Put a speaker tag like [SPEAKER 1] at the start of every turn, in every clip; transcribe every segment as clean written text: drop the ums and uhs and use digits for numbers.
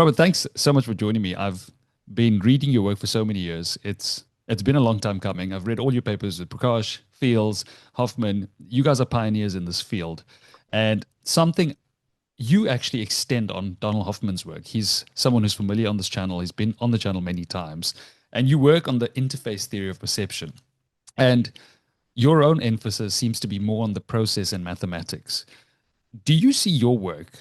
[SPEAKER 1] Robert, thanks so much for joining me. I've been reading your work for so many years. It's been a long time coming. I've read all your papers with Prakash, Fields, Hoffman. You guys are pioneers in this field. And something you actually extend on Donald Hoffman's work. He's someone who's familiar on this channel. He's been on the channel many times. And you work on the interface theory of perception. And your own emphasis seems to be more on the process and mathematics. Do you see your work?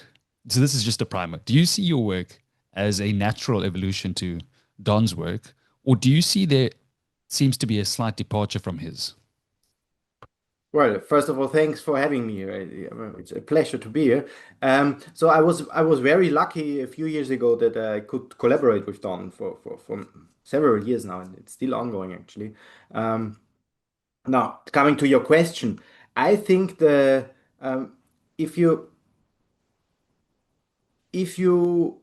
[SPEAKER 1] So this is just a primer. Do you see your work as a natural evolution to Don's work, or do you see there seems to be a slight departure from his?
[SPEAKER 2] Well, first of all, thanks for having me here. It's a pleasure to be here. So I was very lucky a few years ago that I could collaborate with Don for several years now, and it's still ongoing actually. Um, Now, coming to your question, I think the if you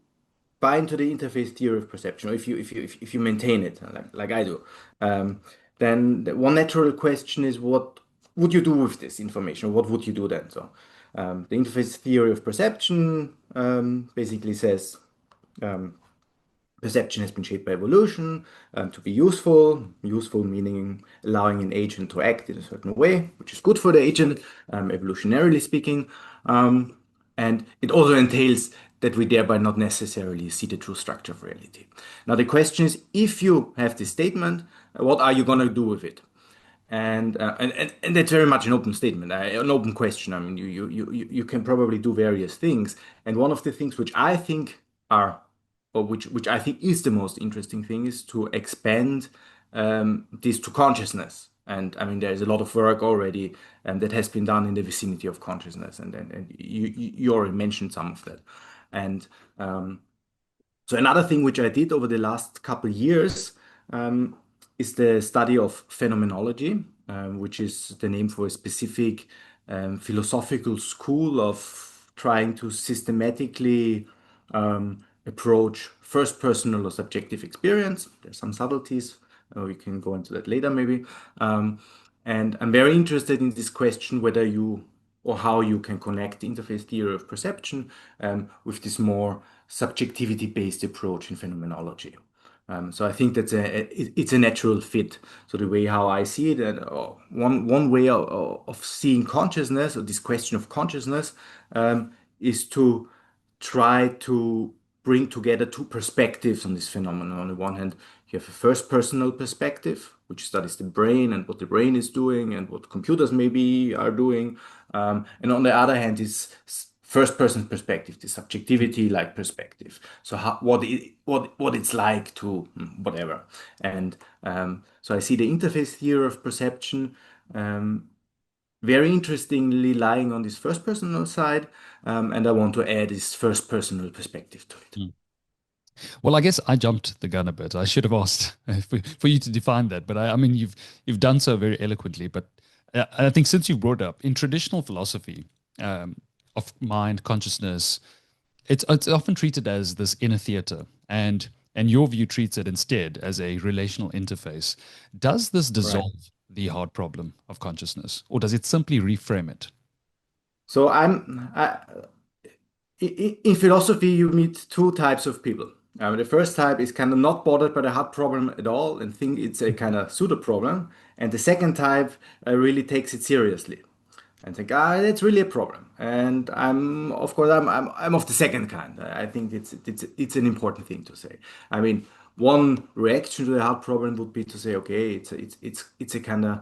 [SPEAKER 2] buy into the interface theory of perception, or if you maintain it like I do, um, then the one natural question is what would you do with this information? What would you do then? So the interface theory of perception basically says um, perception has been shaped by evolution to be useful. Useful meaning allowing an agent to act in a certain way, which is good for the agent, evolutionarily speaking. Um, and it also entails that we thereby not necessarily see the true structure of reality. Now, the question is, if you have this statement, what are you going to do with it? And that's very much an open statement, an open question. I mean, you can probably do various things. And one of the things which I think are, or which I think is the most interesting thing, is to expand this to consciousness. And I mean, there's a lot of work already that has been done in the vicinity of consciousness, and you already mentioned some of that. And so another thing which I did over the last couple years um, is the study of phenomenology, which is the name for a specific philosophical school of trying to systematically approach first personal or subjective experience. There's some subtleties. We can go into that later, maybe. Um, and I'm very interested in this question whether you or how you can connect the interface theory of perception with this more subjectivity-based approach in phenomenology. So I think it's a natural fit. So the way how I see it, and one way of seeing consciousness, or this question of consciousness, is to try to bring together two perspectives on this phenomenon. On the one hand, you have a first personal perspective, which studies the brain and what the brain is doing and what computers maybe are doing. And on the other hand, is first person perspective, the subjectivity like perspective. So what it's like to whatever. And so I see the interface theory of perception um, very interestingly lying on this first personal side, and I want to add this first personal perspective to it.
[SPEAKER 1] Mm. Well, I guess I jumped the gun a bit. I should have asked for you to define that, but I mean, you've done so very eloquently. But I think since you've brought up in traditional philosophy um, of mind, consciousness, it's often treated as this inner theater, and your view treats it instead as a relational interface. Does this
[SPEAKER 2] Right.
[SPEAKER 1] dissolve the hard problem of consciousness, or does it simply reframe it?
[SPEAKER 2] So in philosophy, you meet two types of people. The first type is kind of not bothered by the hard problem at all and think it's a kind of pseudo problem. And the second type really takes it seriously and think, that's really a problem. And of course, I'm of the second kind. I think it's an important thing to say. I mean, one reaction to the hard problem would be to say, okay, it's a kind of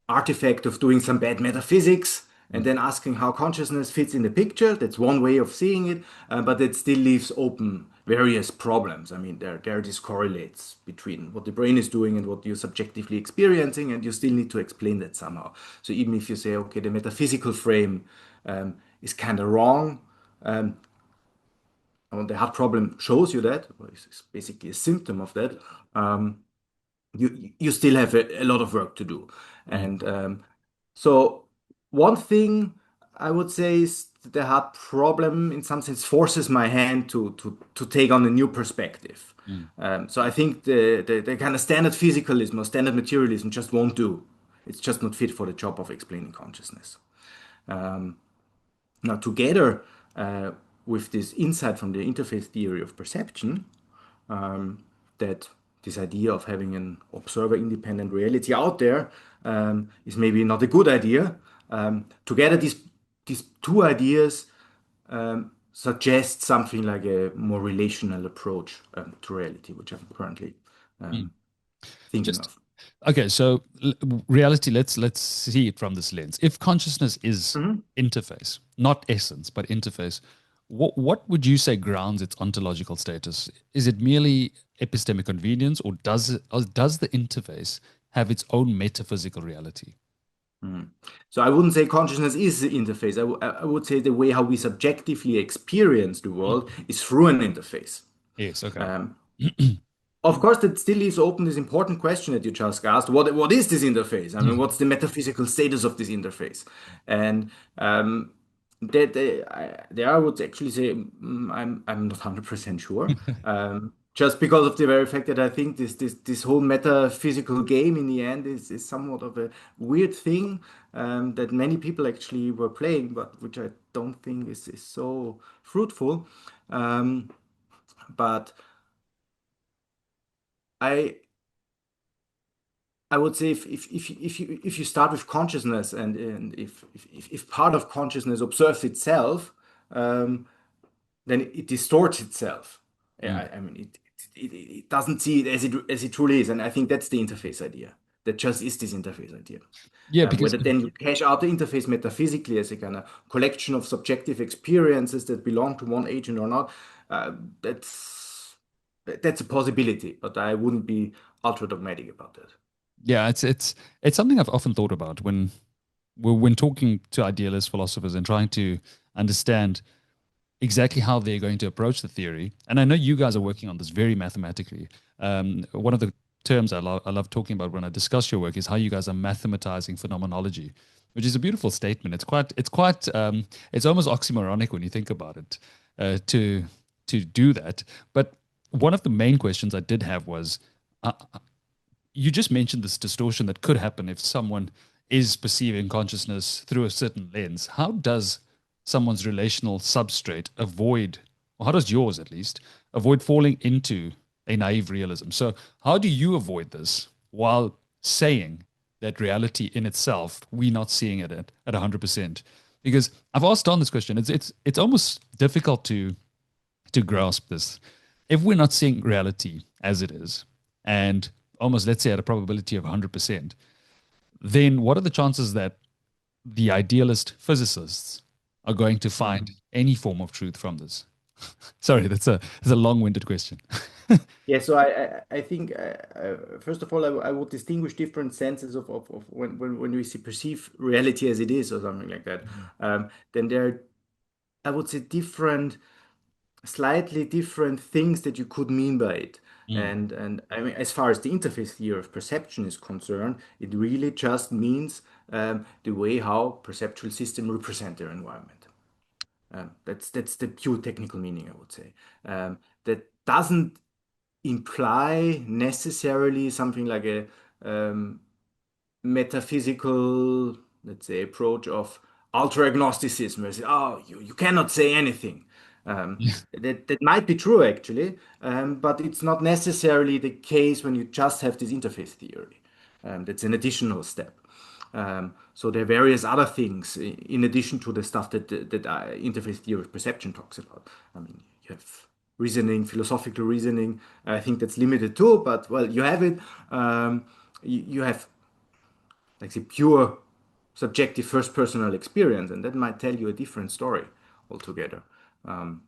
[SPEAKER 2] artifact of doing some bad metaphysics and
[SPEAKER 1] Mm.
[SPEAKER 2] then asking how consciousness fits in the picture. That's one way of seeing it, but it still leaves open various problems. I mean, there this correlates between what the brain is doing and what you're subjectively experiencing, and you still need to explain that somehow. So even if you say, okay, the metaphysical frame is kind of wrong, um, and the hard problem shows you that, or it's basically a symptom of that. Um, you still have a lot of work to do.
[SPEAKER 1] Mm.
[SPEAKER 2] And so one thing I would say is the hard problem in some sense forces my hand to take on a new perspective.
[SPEAKER 1] Mm.
[SPEAKER 2] So I think the kind of standard physicalism or standard materialism just won't do. It's just not fit for the job of explaining consciousness. Now together, uh, with this insight from the interface theory of perception, that this idea of having an observer-independent reality out there is maybe not a good idea. Together, these two ideas suggest something like a more relational approach to reality, which I'm currently
[SPEAKER 1] Mm.
[SPEAKER 2] thinking
[SPEAKER 1] Just
[SPEAKER 2] of.
[SPEAKER 1] okay. So reality. Let's see it from this lens. If consciousness is
[SPEAKER 2] Mhm.
[SPEAKER 1] interface, not essence, but interface, what would you say grounds its ontological status? Is it merely epistemic convenience, or does the interface have its own metaphysical reality?
[SPEAKER 2] Mhm. So I wouldn't say consciousness is the interface. I would say the way how we subjectively experience the world
[SPEAKER 1] Mm.
[SPEAKER 2] is through an interface.
[SPEAKER 1] Yes. Okay.
[SPEAKER 2] Um, Of course, that still leaves open this important question that you just asked. What is this interface? I mean, what's the metaphysical status of this interface? And there I would actually say I'm not 100% sure. Just because of the very fact that I think this whole metaphysical game in the end is somewhat of a weird thing that many people actually were playing, but which I don't think is so fruitful. Um, but I I would say if you start with consciousness and if part of consciousness observes itself, um, then it distorts itself. Yeah,
[SPEAKER 1] Mm.
[SPEAKER 2] I mean it doesn't see it as it truly is, and I think that's the interface idea. That just is this interface idea.
[SPEAKER 1] Yeah, because
[SPEAKER 2] Whether then you cache out the interface metaphysically as a kind of collection of subjective experiences that belong to one agent or not, uh, that's that's a possibility, but I wouldn't be ultra dogmatic about that.
[SPEAKER 1] yeah, it's something I've often thought about when talking to idealist philosophers and trying to understand exactly how they're going to approach the theory. And I know you guys are working on this very mathematically. One of the terms I love talking about when I discuss your work is how you guys are mathematizing phenomenology, which is a beautiful statement. It's almost oxymoronic when you think about it, to do that. But one of the main questions I did have was, uh, you just mentioned this distortion that could happen if someone is perceiving consciousness through a certain lens. How does someone's relational substrate avoid, or how does yours at least, avoid falling into a naive realism? So, how do you avoid this while saying that reality in itself, we're not seeing it at 100%? Because I've asked on this question, it's almost difficult to grasp this. If we're not seeing reality as it is, and almost let's say at a probability of 100%, then what are the chances that the idealist physicists are going to find any form of truth from this? Sorry, that's a long-winded question.
[SPEAKER 2] Yeah, so I think first of all I would distinguish different senses of when we see perceive reality as it is or something like that. Then there are, I would say, slightly different things that you could mean by it.
[SPEAKER 1] Mm.
[SPEAKER 2] And I mean, as far as the interface theory of perception is concerned, it really just means the way how perceptual systems represent their environment. That's the pure technical meaning, I would say. That doesn't imply necessarily something like a um, metaphysical, let's say, approach of ultra agnosticism, where you say, oh, you cannot say anything. Um, that might be true actually, but it's not necessarily the case when you just have this interface theory. That's an additional step. So there are various other things in addition to the stuff that interface theory of perception talks about. I mean, you have reasoning, philosophical reasoning. I think that's limited too, but well, you have it. You have like the pure subjective first personal experience, and that might tell you a different story altogether. Um,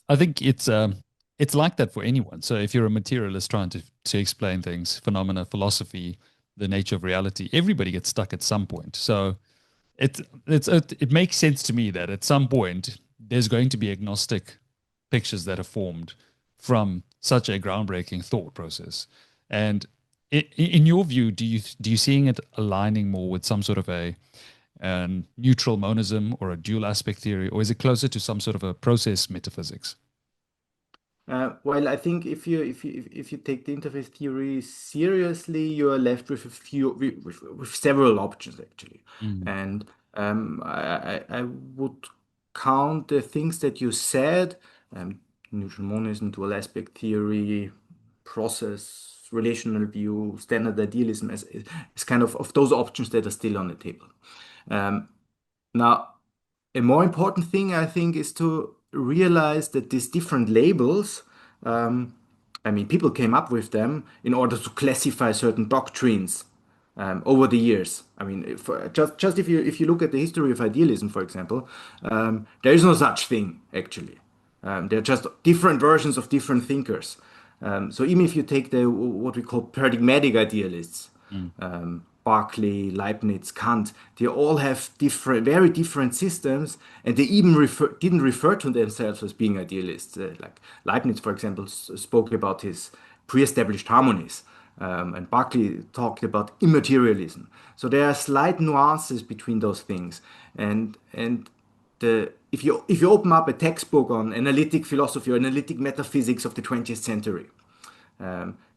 [SPEAKER 1] I think it's like that for anyone. So if you're a materialist trying to explain things, phenomena, philosophy, the nature of reality, everybody gets stuck at some point. So it makes sense to me that at some point there's going to be agnostic pictures that are formed from such a groundbreaking thought process. And in your view, do you seeing it aligning more with some sort of a neutral monism or a dual aspect theory, or is it closer to some sort of a process metaphysics?
[SPEAKER 2] well, I think if you take the interface theory seriously, you are left with a few with several options actually,
[SPEAKER 1] Mm.
[SPEAKER 2] and I would count the things that you said, neutral monism, dual aspect theory, process, relational view, standard idealism, as kind of those options that are still on the table. Now, a more important thing, I think, is to realize that these different labels, I mean, people came up with them in order to classify certain doctrines over the years. I mean, just if you look at the history of idealism, for example, there is no such thing actually. They're just different versions of different thinkers. So even if you take the what we call paradigmatic idealists,
[SPEAKER 1] Mm.
[SPEAKER 2] Berkeley, Leibniz, Kant, they all have different, very different systems, and they even didn't refer to themselves as being idealists. Like Leibniz, for example, spoke about his pre-established harmonies, and Berkeley talked about immaterialism. So there are slight nuances between those things, and if you open up a textbook on analytic philosophy or analytic metaphysics of the 20th century,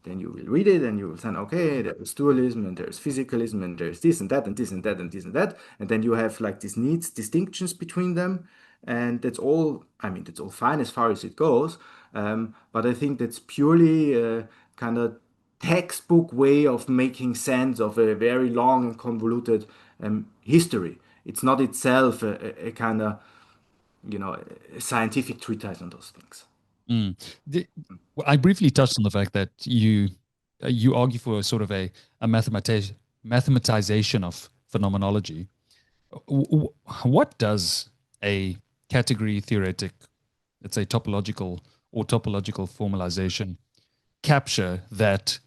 [SPEAKER 2] then you will read it and you will say, okay, there's dualism and there's physicalism and there's this and that and this and that and this and that. And then you have like these neat distinctions between them. And that's all, I mean, that's all fine as far as it goes. But I think that's purely a kind of textbook way of making sense of a very long and convoluted history. It's not itself a kind of, a scientific treatise on those things.
[SPEAKER 1] Mm. Well, I briefly touched on the fact that you argue for a sort of a mathematization of phenomenology. What does a category theoretic, let's say topological or topological formalization, capture that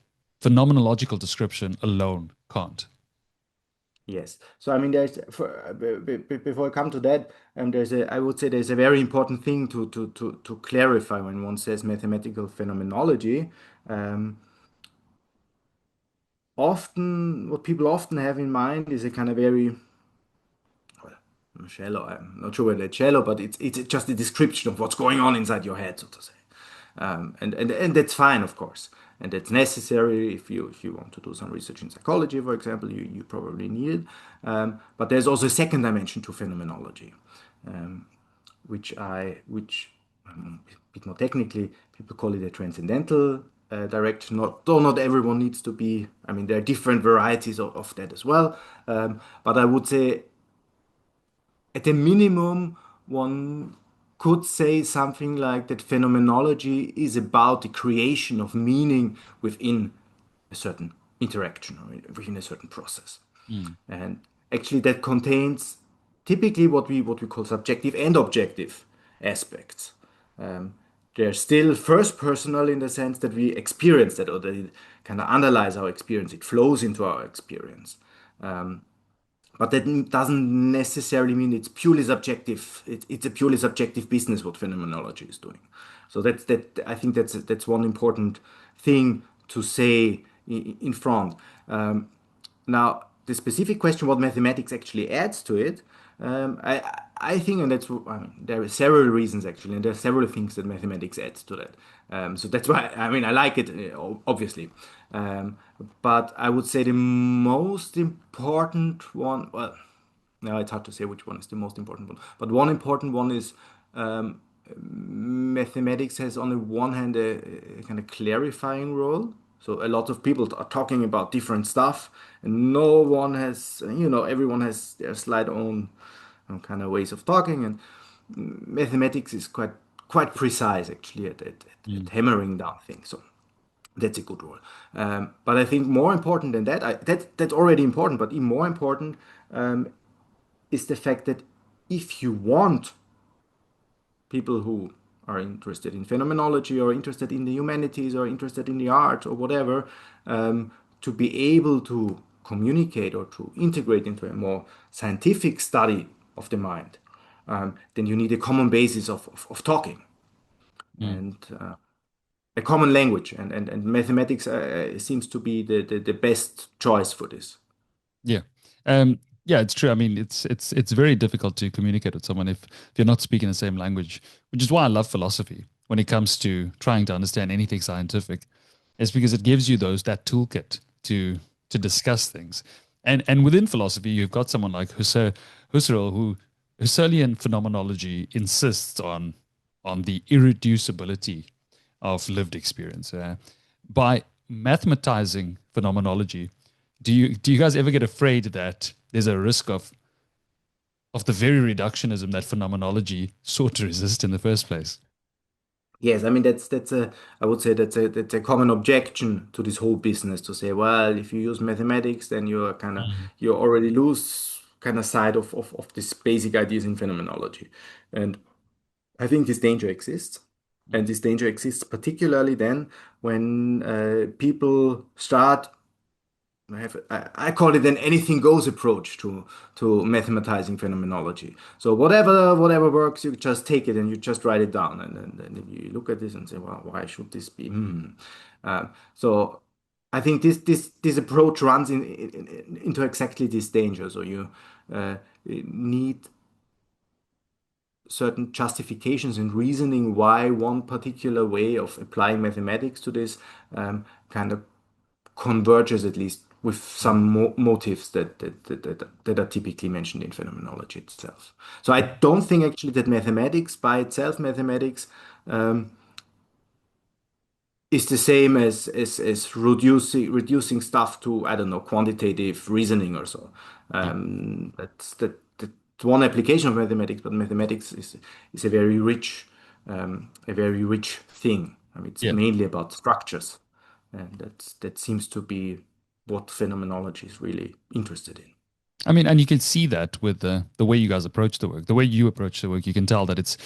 [SPEAKER 1] phenomenological description alone can't?
[SPEAKER 2] Yes. So I mean, before I come to that, I would say there's a very important thing to clarify when one says mathematical phenomenology. Um, what people often have in mind is a kind of very shallow. I'm not sure whether it's shallow, but it's just a description of what's going on inside your head, so to say. And that's fine, of course, and that's necessary if you want to do some research in psychology, for example, you probably need it. But there's also a second dimension to phenomenology, um, which a bit more technically people call it a transcendental direction. Though not everyone needs to be. I mean, there are different varieties of that as well. But I would say at a minimum, one could say something like that phenomenology is about the creation of meaning within a certain interaction or within a certain process.
[SPEAKER 1] Mm.
[SPEAKER 2] And actually, that contains typically what we call subjective and objective aspects. Um, they're still first personal in the sense that we experience that, or that it kind of underlies our experience, it flows into our experience. But that doesn't necessarily mean it's purely subjective. It's a purely subjective business what phenomenology is doing. So I think that's one important thing to say in front. Now, the specific question, what mathematics actually adds to it, I think, and I mean, there are several reasons actually, and there are several things that mathematics adds to that. So that's why, I mean, I like it, obviously. Um, but I would say the most important one, well, now it's hard to say which one is the most important one, but one important one is um, mathematics has on the one hand a kind of clarifying role. So a lot of people are talking about different stuff, and no one has, everyone has their slight own kind of ways of talking, and mathematics is quite precise actually at
[SPEAKER 1] Mm.
[SPEAKER 2] hammering down things. So that's a good role. But I think more important than that, that's already important, but even more important is the fact that if you want people who are interested in phenomenology or interested in the humanities or interested in the art or whatever, to be able to communicate or to integrate into a more scientific study of the mind, then you need a common basis of talking
[SPEAKER 1] Mm.
[SPEAKER 2] and a common language. And mathematics seems to be the best choice for this.
[SPEAKER 1] Yeah. Yeah, it's true. I mean, it's very difficult to communicate with someone if you're not speaking the same language, which is why I love philosophy when it comes to trying to understand anything scientific. It's because it gives you that toolkit to discuss things. And within philosophy, you've got someone like Husserl Husserlian phenomenology insists on the irreducibility of lived experience. By mathematizing phenomenology, do you guys ever get afraid that there's a risk of the very reductionism that phenomenology sought to resist in the first place?
[SPEAKER 2] Yes, I mean that's a I would say that's a common objection to this whole business to say, well, if you use mathematics, then you're kind of
[SPEAKER 1] Mm.
[SPEAKER 2] you already lose kind of sight of these basic ideas in phenomenology. And I think this danger exists. And this danger exists particularly then when people start I call it an anything goes approach to mathematizing phenomenology. So whatever works, you just take it and you just write it down, and then you look at this and say, well, why should this be? So I think this approach runs into exactly this danger. So you need certain justifications and reasoning why one particular way of applying mathematics to this kind of converges at least with some motives that are typically mentioned in phenomenology itself. So I don't think actually that mathematics by itself, mathematics is the same as reducing stuff to, I don't know, quantitative reasoning or so. That's one application of mathematics, but mathematics is a very rich thing. I mean, it's
[SPEAKER 1] Yeah.
[SPEAKER 2] mainly about structures, and that seems to be what phenomenology is really interested in.
[SPEAKER 1] I mean, and you can see that with the way you guys approach the work, the way you approach the work. You can tell that it's.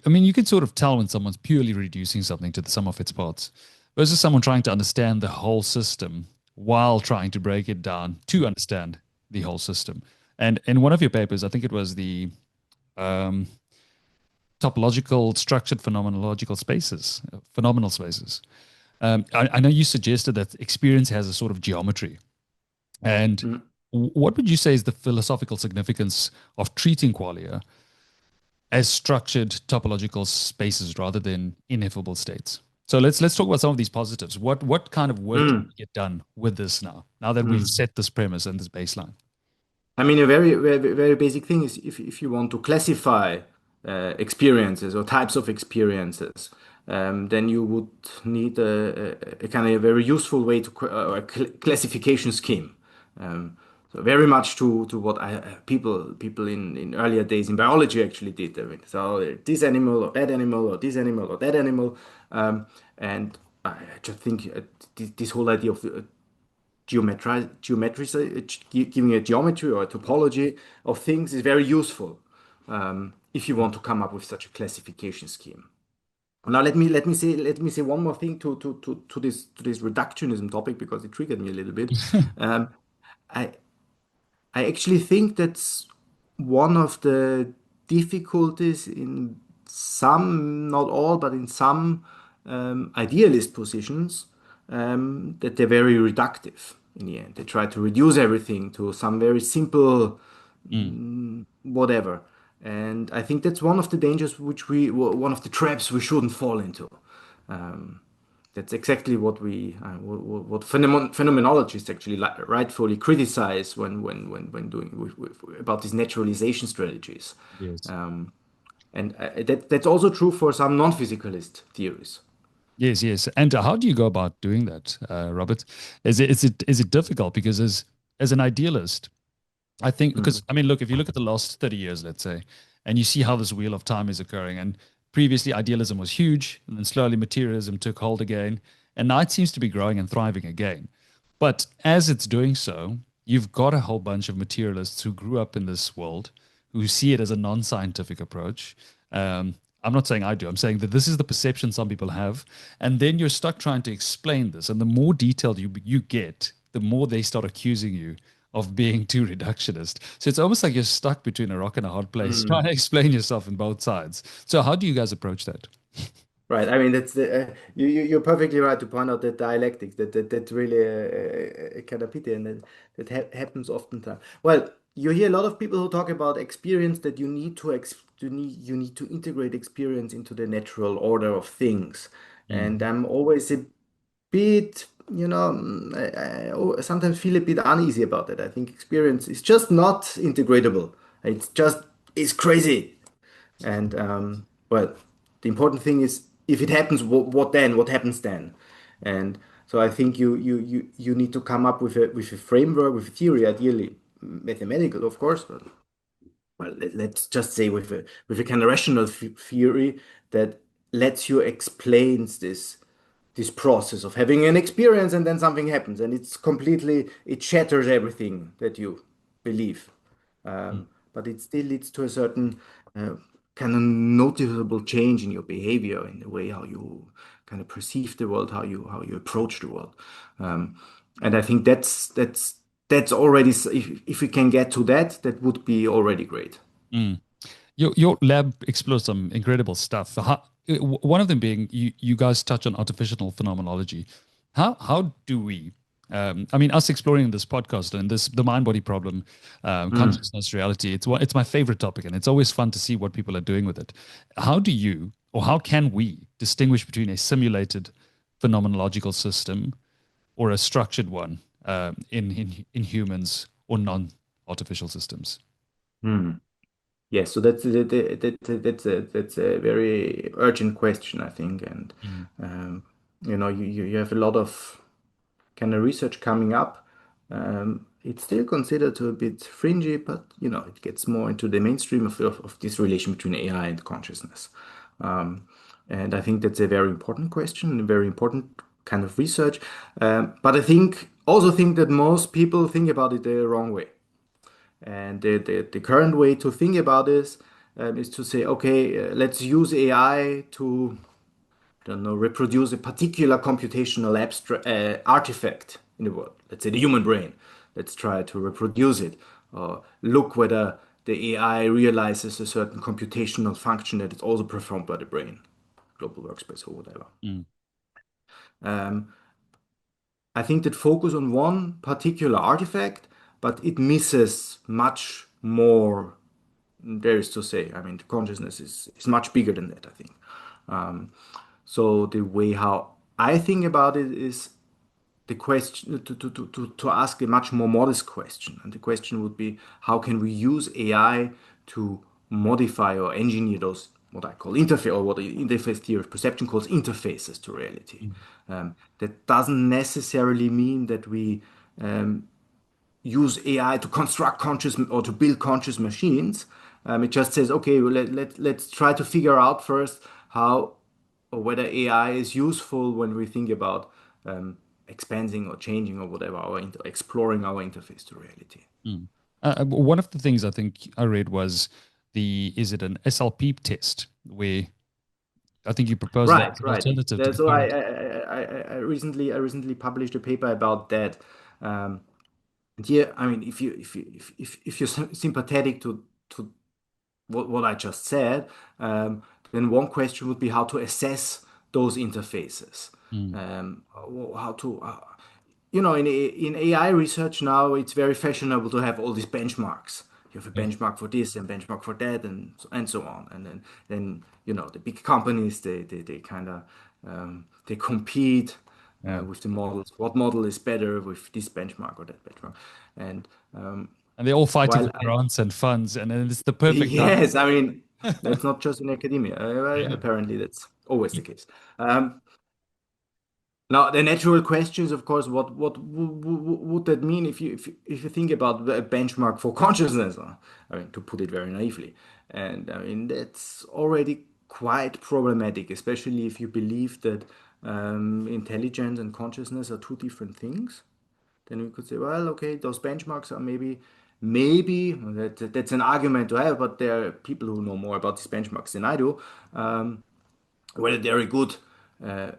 [SPEAKER 1] I mean, you can sort of tell when someone's purely reducing something to the sum of its parts, versus someone trying to understand the whole system while trying to break it down to understand the whole system. And in one of your papers, I think it was the um, topological structured phenomenological spaces, phenomenal spaces. I know you suggested that experience has a sort of geometry. And
[SPEAKER 2] Mm.
[SPEAKER 1] what would you say is the philosophical significance of treating qualia as structured topological spaces rather than ineffable states? So let's talk about some of these positives. What kind of work can
[SPEAKER 2] Mm.
[SPEAKER 1] get done with this now that we've
[SPEAKER 2] Mm.
[SPEAKER 1] set this premise and this baseline?
[SPEAKER 2] I mean, a very basic thing is if you want to classify experiences or types of experiences, then you would need a kind of a very useful way to a classification scheme. So very much to what people in earlier days in biology actually did. I mean, so this animal or that animal or this animal or that animal, and I just think this whole idea of giving a geometry or a topology of things is very useful if you want to come up with such a classification scheme. Now let me say one more thing to this reductionism topic because it triggered me a little bit. Um, I I actually think that's one of the difficulties in some, not all, but in some idealist positions, that they're very reductive in the end. They try to reduce everything to some very simple
[SPEAKER 1] Mm.
[SPEAKER 2] whatever. And I think that's one of the dangers one of the traps we shouldn't fall into. That's exactly what phenomenologists actually rightfully criticize when doing about these naturalization strategies,
[SPEAKER 1] Yes.
[SPEAKER 2] and that's also true for some non-physicalist theories.
[SPEAKER 1] Yes, yes. And how do you go about doing that, Robert? Is it difficult? Because as an idealist, I think
[SPEAKER 2] Mm,
[SPEAKER 1] because I mean, look, if you look at the last 30 years, let's say, and you see how this wheel of time is occurring, and previously idealism was huge, and then slowly materialism took hold again, and now it seems to be growing and thriving again. But as it's doing so, you've got a whole bunch of materialists who grew up in this world, who see it as a non-scientific approach. Um, I'm not saying I do. I'm saying that this is the perception some people have, and then you're stuck trying to explain this. And the more detailed you get, the more they start accusing you of being too reductionist. So it's almost like you're stuck between a rock and a hard place, trying
[SPEAKER 2] mm.
[SPEAKER 1] to explain yourself in both sides. So how do you guys approach that?
[SPEAKER 2] Right. I mean, that's you're perfectly right to point out that dialectics that's really a kind of pity, and that happens oftentimes. Well, you hear a lot of people who talk about experience that you need to integrate experience into the natural order of things, and
[SPEAKER 1] Mm.
[SPEAKER 2] I'm always a bit, I sometimes feel a bit uneasy about that. I think experience is just not integratable. It's crazy. And well, the important thing is if it happens, what then? What happens then? And so I think you need to come up with a framework, with a theory, ideally mathematical, of course, but well, let's just say with a kind of rational theory that lets you explain this process of having an experience and then something happens and it shatters everything that you believe. But it still leads to a certain uh, kind of noticeable change in your behavior, in the way how you kind of perceive the world, how you approach the world. Um, and I think that's already, if we can get to that, that would be already great.
[SPEAKER 1] Mm. Your lab explores some incredible stuff. One of them being you guys touch on artificial phenomenology. How do we? I mean, us exploring this podcast and this the mind body problem,
[SPEAKER 2] Mm.
[SPEAKER 1] consciousness, reality. It's my favorite topic, and it's always fun to see what people are doing with it. How do you, or how can we, distinguish between a simulated phenomenological system or a structured one in humans or non-artificial systems?
[SPEAKER 2] Mm. Yes, so that's a very urgent question, I think, and
[SPEAKER 1] Mm.
[SPEAKER 2] you have a lot of kind of research coming up. It's still considered to a bit fringy, but it gets more into the mainstream of this relation between AI and consciousness. Um, and I think that's a very important question, a very important kind of research. But I think that most people think about it the wrong way. And the current way to think about this is to say, okay, let's use AI to, I don't know, reproduce a particular computational artifact in the world. Let's say the human brain. Let's try to reproduce it. Or look whether the AI realizes a certain computational function that is also performed by the brain, global workspace or whatever.
[SPEAKER 1] Mm.
[SPEAKER 2] Um, I think that focus on one particular artifact, but it misses much more there is to say. I mean, consciousness is much bigger than that, I think. So the way how I think about it is the question to ask a much more modest question. And the question would be, how can we use AI to modify or engineer those what I call interface, or what the interface theory of perception calls interfaces to reality.
[SPEAKER 1] Mm.
[SPEAKER 2] That doesn't necessarily mean that we use AI to construct conscious or to build conscious machines. It just says, okay, well, let's try to figure out first how or whether AI is useful when we think about expanding or changing or whatever, exploring our interface to reality.
[SPEAKER 1] Mm. One of the things I think I read was is it an SLP test where I think you proposed that
[SPEAKER 2] Right,
[SPEAKER 1] as an
[SPEAKER 2] right.
[SPEAKER 1] alternative to the
[SPEAKER 2] So
[SPEAKER 1] current.
[SPEAKER 2] I recently published a paper about that. Um, and here, I mean, if you're sympathetic to what I just said, then one question would be how to assess those interfaces.
[SPEAKER 1] Mm.
[SPEAKER 2] How to, in AI research now, it's very fashionable to have all these benchmarks. You have a
[SPEAKER 1] Yeah.
[SPEAKER 2] benchmark for this and benchmark for that, and so on. And then the big companies they kind of they compete
[SPEAKER 1] Yeah.
[SPEAKER 2] with the models. What model is better with this benchmark or that benchmark? And
[SPEAKER 1] And they're all fighting
[SPEAKER 2] while
[SPEAKER 1] for grants and funds, and it's the perfect time.
[SPEAKER 2] yes, I mean, that's not just in academia.
[SPEAKER 1] Yeah.
[SPEAKER 2] Apparently, that's always the case. Now, the natural question is, of course, would that mean if you think about a benchmark for consciousness? I mean, to put it very naively, and I mean that's already quite problematic, especially if you believe that intelligence and consciousness are two different things. Then we could say, well, okay, those benchmarks are maybe that's an argument to have, but there are people who know more about these benchmarks than I do, whether they're a good uh,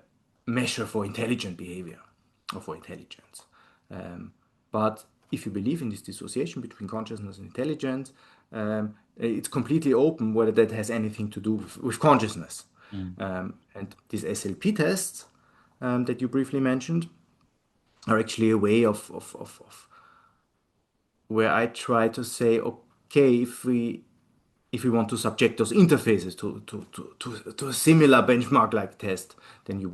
[SPEAKER 2] measure for intelligent behavior or for intelligence. Um, but if you believe in this dissociation between consciousness and intelligence, it's completely open whether that has anything to do with consciousness.
[SPEAKER 1] Mm.
[SPEAKER 2] And these SLP tests that you briefly mentioned are actually a way of where I try to say, okay, if we want to subject those interfaces to a similar benchmark like test, then you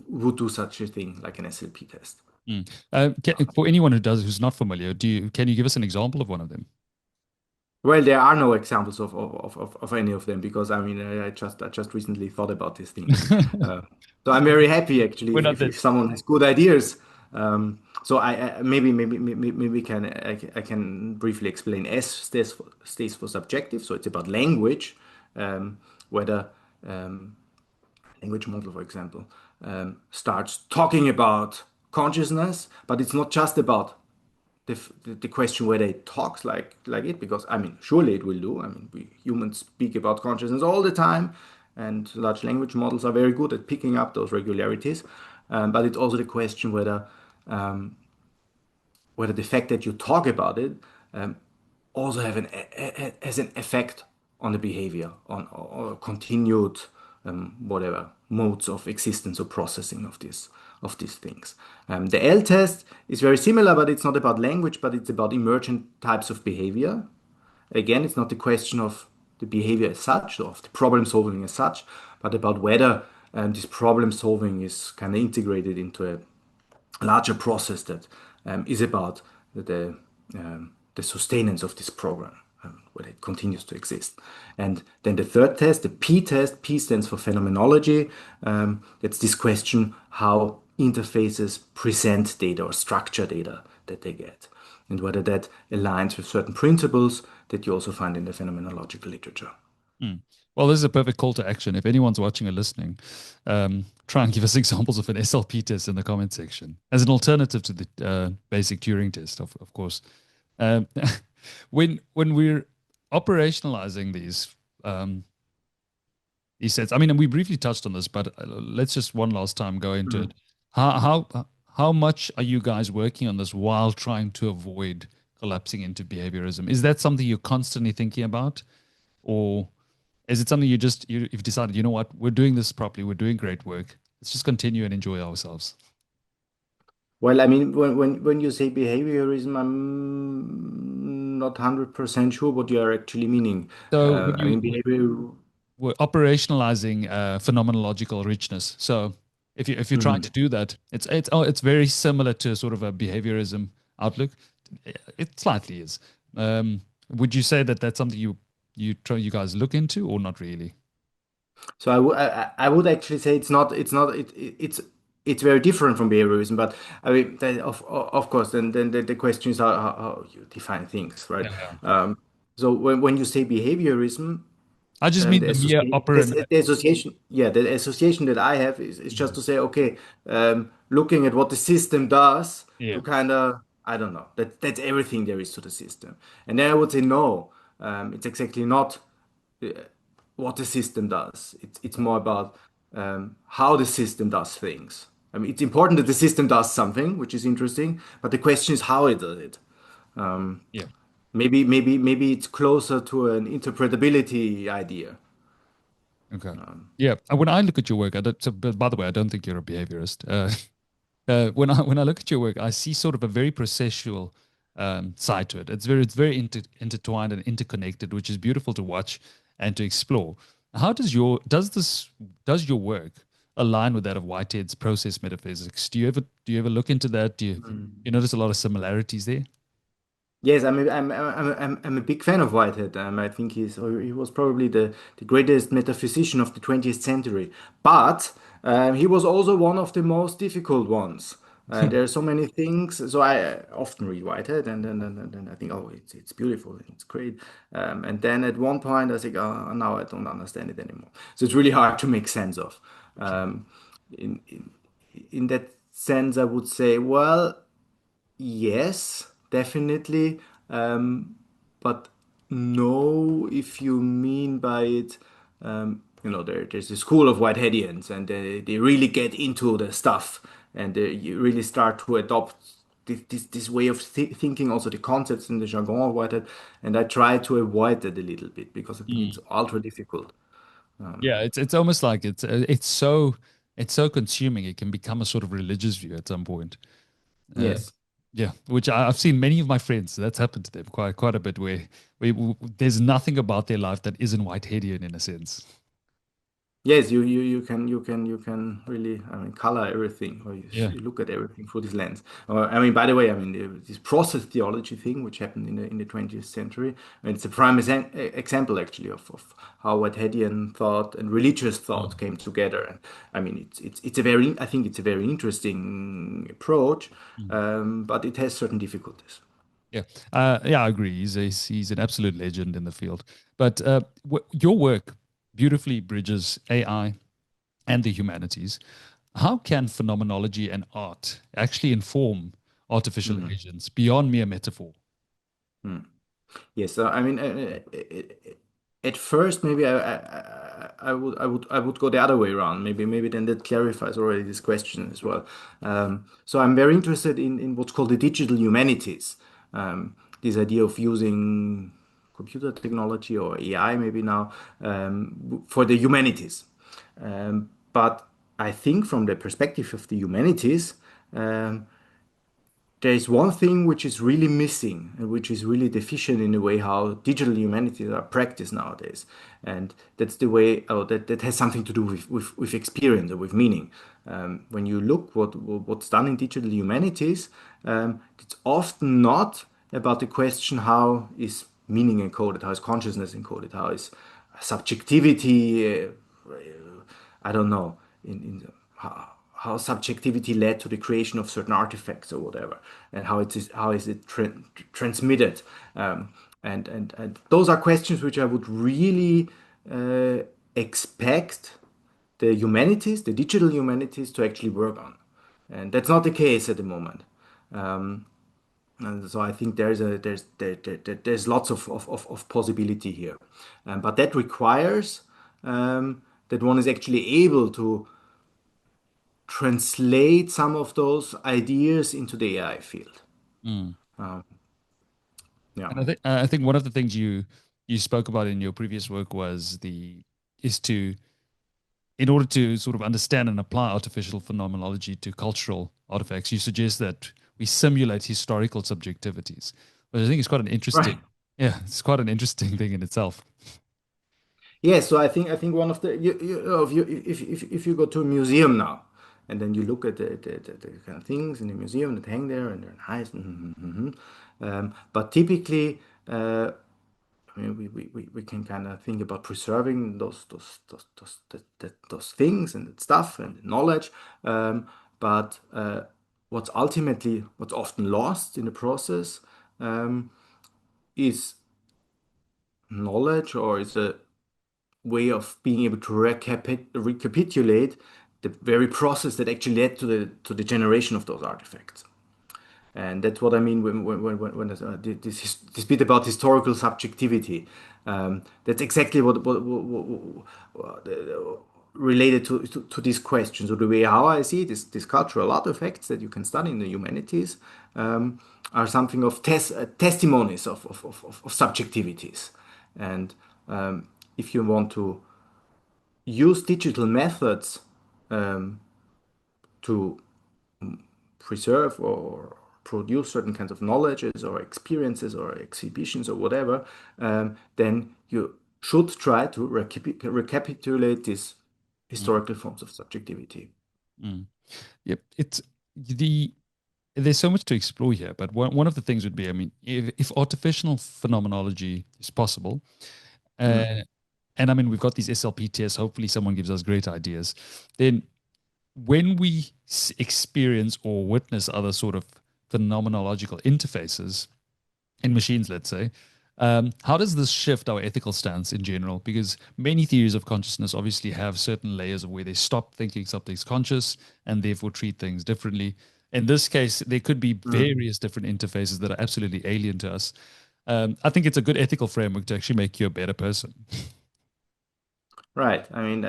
[SPEAKER 2] would do such a thing like an SLP test.
[SPEAKER 1] Mm. For anyone who's not familiar, can you give us an example of one of them?
[SPEAKER 2] Well, there are no examples of any of them because I mean I just recently thought about these things. Uh, so I'm very happy actually
[SPEAKER 1] We're not that.
[SPEAKER 2] if someone has good ideas. So maybe I can briefly explain. S stays for subjective, so it's about language, whether language model, for example, starts talking about consciousness, but it's not just about the question whether it talks like it, because I mean, surely it will do. I mean, we humans speak about consciousness all the time, and large language models are very good at picking up those regularities. But it's also the question whether the fact that you talk about it also has an effect on the behavior, on or continued whatever modes of existence or processing of these things. The L test is very similar, but it's not about language, but it's about emergent types of behavior. Again, it's not the question of the behavior as such, or of the problem solving as such, but about whether this problem solving is kind of integrated into a larger process that is about the sustenance of this program, whether it continues to exist. And then the third test, the P test, P stands for phenomenology. That's this question how interfaces present data or structure data that they get, and whether that aligns with certain principles that you also find in the phenomenological literature.
[SPEAKER 1] Mm. Well, this is a perfect call to action. If anyone's watching or listening, try and give us examples of an SLP test in the comment section as an alternative to the basic Turing test, of course. Um, when we're operationalizing these sets, I mean, and we briefly touched on this, but let's just one last time go into it. How much are you guys working on this while trying to avoid collapsing into behaviorism? Is that something you're constantly thinking about, or is it something you've decided, you know what, we're doing this properly, we're doing great work, let's just continue and enjoy ourselves?
[SPEAKER 2] Well, I mean, when you say behaviorism, I'm not 100% sure what you are actually meaning.
[SPEAKER 1] So when
[SPEAKER 2] I mean, behavior.
[SPEAKER 1] we're operationalizing phenomenological richness. So if you're trying to
[SPEAKER 2] Mhm.
[SPEAKER 1] do that, it's very similar to sort of a behaviorism outlook. It slightly is. Would you say that that's something you guys look into, or not really?
[SPEAKER 2] So I would actually say it's very different from behaviorism, but I mean, of course, then the question is how you define things, right?
[SPEAKER 1] Yeah.
[SPEAKER 2] Um, so when you say behaviorism,
[SPEAKER 1] I just mean
[SPEAKER 2] the
[SPEAKER 1] the mere operant.
[SPEAKER 2] association, yeah, the association that I have is just to say, okay, looking at what the system does
[SPEAKER 1] Yeah.
[SPEAKER 2] to kind of, I don't know, that's everything there is to the system. And then I would say, no, it's exactly not uh, what the system does. It's more about how the system does things. I mean, it's important that the system does something, which is interesting, but the question is how it does it.
[SPEAKER 1] Yeah.
[SPEAKER 2] Maybe it's closer to an interpretability idea.
[SPEAKER 1] Okay. Yeah. When I look at your work, I don't, so, but by the way, I don't think you're a behaviorist. When I look at your work, I see sort of a very processual side to it. It's very intertwined and interconnected, which is beautiful to watch and to explore. How does your work align with that of Whitehead's process metaphysics? Do you ever look into that? Do you notice a lot of similarities there?
[SPEAKER 2] Yes, I'm a big fan of Whitehead. I think he was probably the greatest metaphysician of the 20th century. But he was also one of the most difficult ones. There are so many things. So I often read Whitehead, and then I think, oh, it's beautiful and it's great. And then at one point I think, oh, now I don't understand it anymore. So it's really hard to make sense of. Um, in that sense, I would say, well. Yes, definitely. But no, if you mean by it, there's a school of Whiteheadians, and they really get into the stuff, and you really start to adopt this way of thinking, also the concepts in the jargon of Whitehead, and I try to avoid that a little bit because I think it's
[SPEAKER 1] Mm.
[SPEAKER 2] ultra difficult.
[SPEAKER 1] Yeah, it's almost like it's so consuming. It can become a sort of religious view at some point. Uh,
[SPEAKER 2] Yes.
[SPEAKER 1] yeah, which I've seen many of my friends. That's happened to them quite a bit. Where there's nothing about their life that isn't Whiteheadian in a sense.
[SPEAKER 2] Yes, you can really, I mean, color everything, or
[SPEAKER 1] Yeah.
[SPEAKER 2] you look at everything through this lens. Or I mean, by the way, I mean this process theology thing, which happened in the 20th century, and it's a prime example actually of how Whiteheadian thought and religious thought
[SPEAKER 1] Mm.
[SPEAKER 2] came together. And I mean, it's a very, I think it's a very interesting approach,
[SPEAKER 1] Mm.
[SPEAKER 2] but it has certain difficulties.
[SPEAKER 1] Yeah. Yeah, I agree. He's an absolute legend in the field. But your work beautifully bridges AI and the humanities. How can phenomenology and art actually inform artificial
[SPEAKER 2] Mhm.
[SPEAKER 1] agents beyond mere metaphor?
[SPEAKER 2] Mm. Yes, I mean, at first, maybe I would go the other way around. Maybe then that clarifies already this question as well. So I'm very interested in what's called the digital humanities. This idea of using computer technology or AI maybe now for the humanities. But I think from the perspective of the humanities, um, there is one thing which is really missing and which is really deficient in the way how digital humanities are practiced nowadays. And that's the way, oh, that has something to do with experience or with meaning. When you look what's done in digital humanities, it's often not about the question how is meaning encoded, how is consciousness encoded, how is subjectivity, I don't know, in how subjectivity led to the creation of certain artifacts or whatever, and how is it transmitted, and those are questions which I would really expect the humanities, the digital humanities, to actually work on, and that's not the case at the moment. And so I think there's lots of possibility here, but that requires that one is actually able to translate some of those ideas into the AI field.
[SPEAKER 1] Mm.
[SPEAKER 2] Yeah.
[SPEAKER 1] And I think one of the things you spoke about in your previous work was the is to in order to sort of understand and apply artificial phenomenology to cultural artifacts, you suggest that we simulate historical subjectivities, which I think is quite an
[SPEAKER 2] Right.
[SPEAKER 1] interesting, yeah, it's quite an interesting thing in itself.
[SPEAKER 2] Yeah, so I think one of the you know, if you go to a museum now and then you look at the kind of things in the museum that hang there and they're nice, but typically I mean, we can kind of think about preserving those things and that stuff and knowledge. But what's often lost in the process um, is knowledge, or is a way of being able to recapitulate the very process that actually led to the generation of those artifacts. And that's what I mean when this bit about historical subjectivity. That's exactly what related to these questions. So the way how I see these cultural artifacts that you can study in the humanities are something of testimonies of subjectivities. And if you want to use digital methods um, to preserve or produce certain kinds of knowledges or experiences or exhibitions or whatever, then you should try to recapitulate these
[SPEAKER 1] Mm,
[SPEAKER 2] historical forms of subjectivity.
[SPEAKER 1] mm. Yep, it's the there's so much to explore here, but one of the things would be, I mean, if artificial phenomenology is possible, uh,
[SPEAKER 2] Mm.
[SPEAKER 1] and I mean, we've got these SLP tests, hopefully someone gives us great ideas, then when we experience or witness other sort of phenomenological interfaces in machines, let's say, how does this shift our ethical stance in general? Because many theories of consciousness obviously have certain layers of where they stop thinking something's conscious and therefore treat things differently. In this case, there could be
[SPEAKER 2] Mm.
[SPEAKER 1] various different interfaces that are absolutely alien to us. I think it's a good ethical framework to actually make you a better person.
[SPEAKER 2] Right. I mean,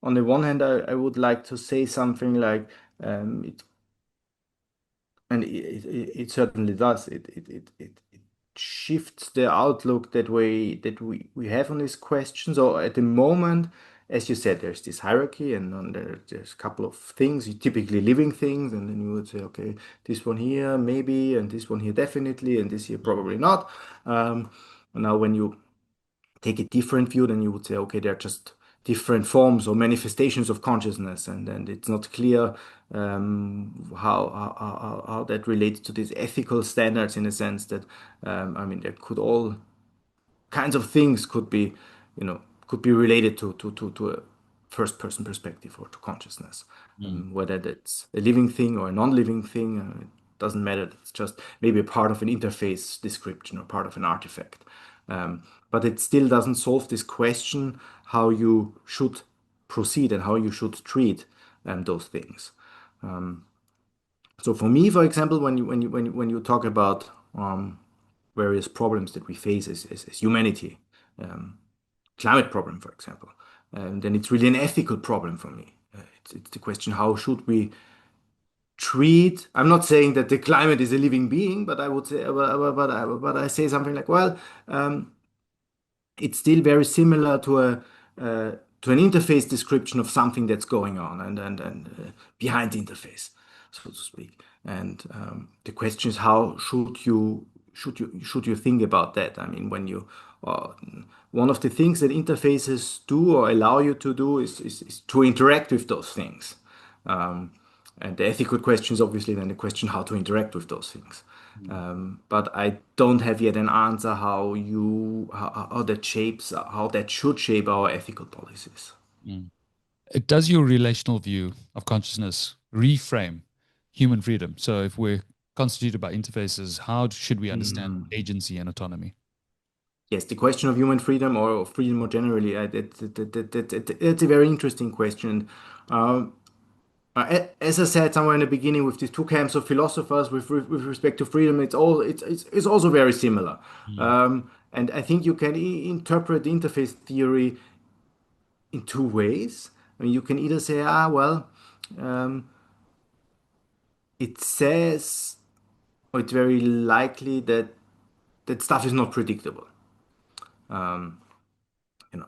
[SPEAKER 2] on the one hand, I would like to say something like, it and it certainly does. It shifts the outlook that we have on these questions. Or at the moment, as you said, there's this hierarchy, and there's a couple of things, typically living things, and then you would say, okay, this one here maybe, and this one here definitely, and this here probably not. Now, when you take a different view, then you would say, okay, they're just different forms or manifestations of consciousness, and it's not clear how that relates to these ethical standards in a sense that I mean, there could all kinds of things could be, you know, could be related to a first person perspective or to consciousness.
[SPEAKER 1] Mm,
[SPEAKER 2] Whether that's a living thing or a non-living thing, it doesn't matter. It's just maybe a part of an interface description or part of an artifact. But it still doesn't solve this question how you should proceed and how you should treat those things. So for me, for example, when you talk about various problems that we face as humanity, climate problem, for example, then it's really an ethical problem for me. It's the question, how should we treat? I'm not saying that the climate is a living being, but I would say, but I say something like, well, it's still very similar to an interface description of something that's going on and behind the interface, so to speak. And the question is, how should you think about that? I mean, when you uh, one of the things that interfaces do or allow you to do is to interact with those things. Um, and the ethical question is obviously then the question how to interact with those things.
[SPEAKER 1] mm,
[SPEAKER 2] But I don't have yet an answer how that should shape our ethical policies.
[SPEAKER 1] mm. Does your relational view of consciousness reframe human freedom? So, if we're constituted by interfaces, how should we understand
[SPEAKER 2] Mm.
[SPEAKER 1] agency and autonomy?
[SPEAKER 2] Yes, the question of human freedom or freedom more generally, it's a very interesting question. Um, as I said somewhere in the beginning, with these two camps of philosophers with respect to freedom, it's also very similar.
[SPEAKER 1] Mm,
[SPEAKER 2] And I think you can interpret the interface theory in two ways. I mean, you can either say, well, um, it says, or it's very likely that stuff is not predictable. Um, you know,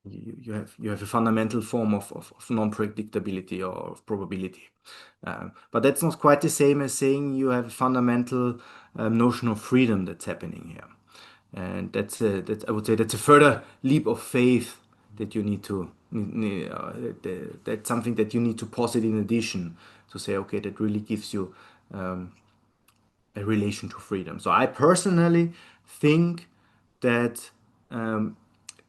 [SPEAKER 2] you have a fundamental form of non-predictability or of probability. But that's not quite the same as saying you have a fundamental notion of freedom that's happening here. And I would say that's a further leap of faith that you need to, that's something that you need to posit in addition to say, okay, that really gives you a relation to freedom. So I personally think that um,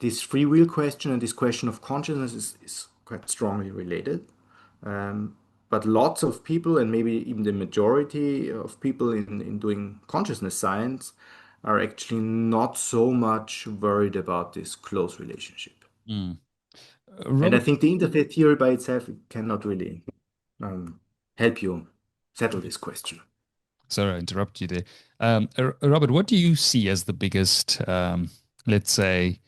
[SPEAKER 2] this free will question and this question of consciousness is quite strongly related. But lots of people, and maybe even the majority of people in doing consciousness science, are actually not so much worried about this close relationship.
[SPEAKER 1] mm.
[SPEAKER 2] And I
[SPEAKER 1] Robert,
[SPEAKER 2] think the interface theory by itself cannot really um, help you settle this question.
[SPEAKER 1] sorry, I interrupt you there. Robert, what do you see as the biggest, let's say,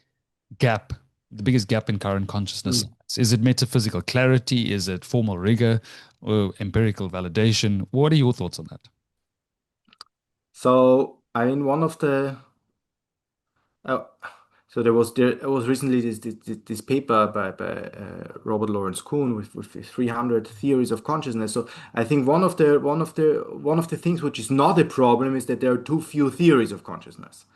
[SPEAKER 1] gap, the biggest gap in current consciousness
[SPEAKER 2] Mm.
[SPEAKER 1] science? Is it metaphysical clarity? Is it formal rigor or empirical validation? What are your thoughts on that?
[SPEAKER 2] So, I mean, one of the uh, so there was recently this paper by Robert Lawrence Kuhn with 300 theories of consciousness. So I think one of the things which is not a problem is that there are too few theories of consciousness.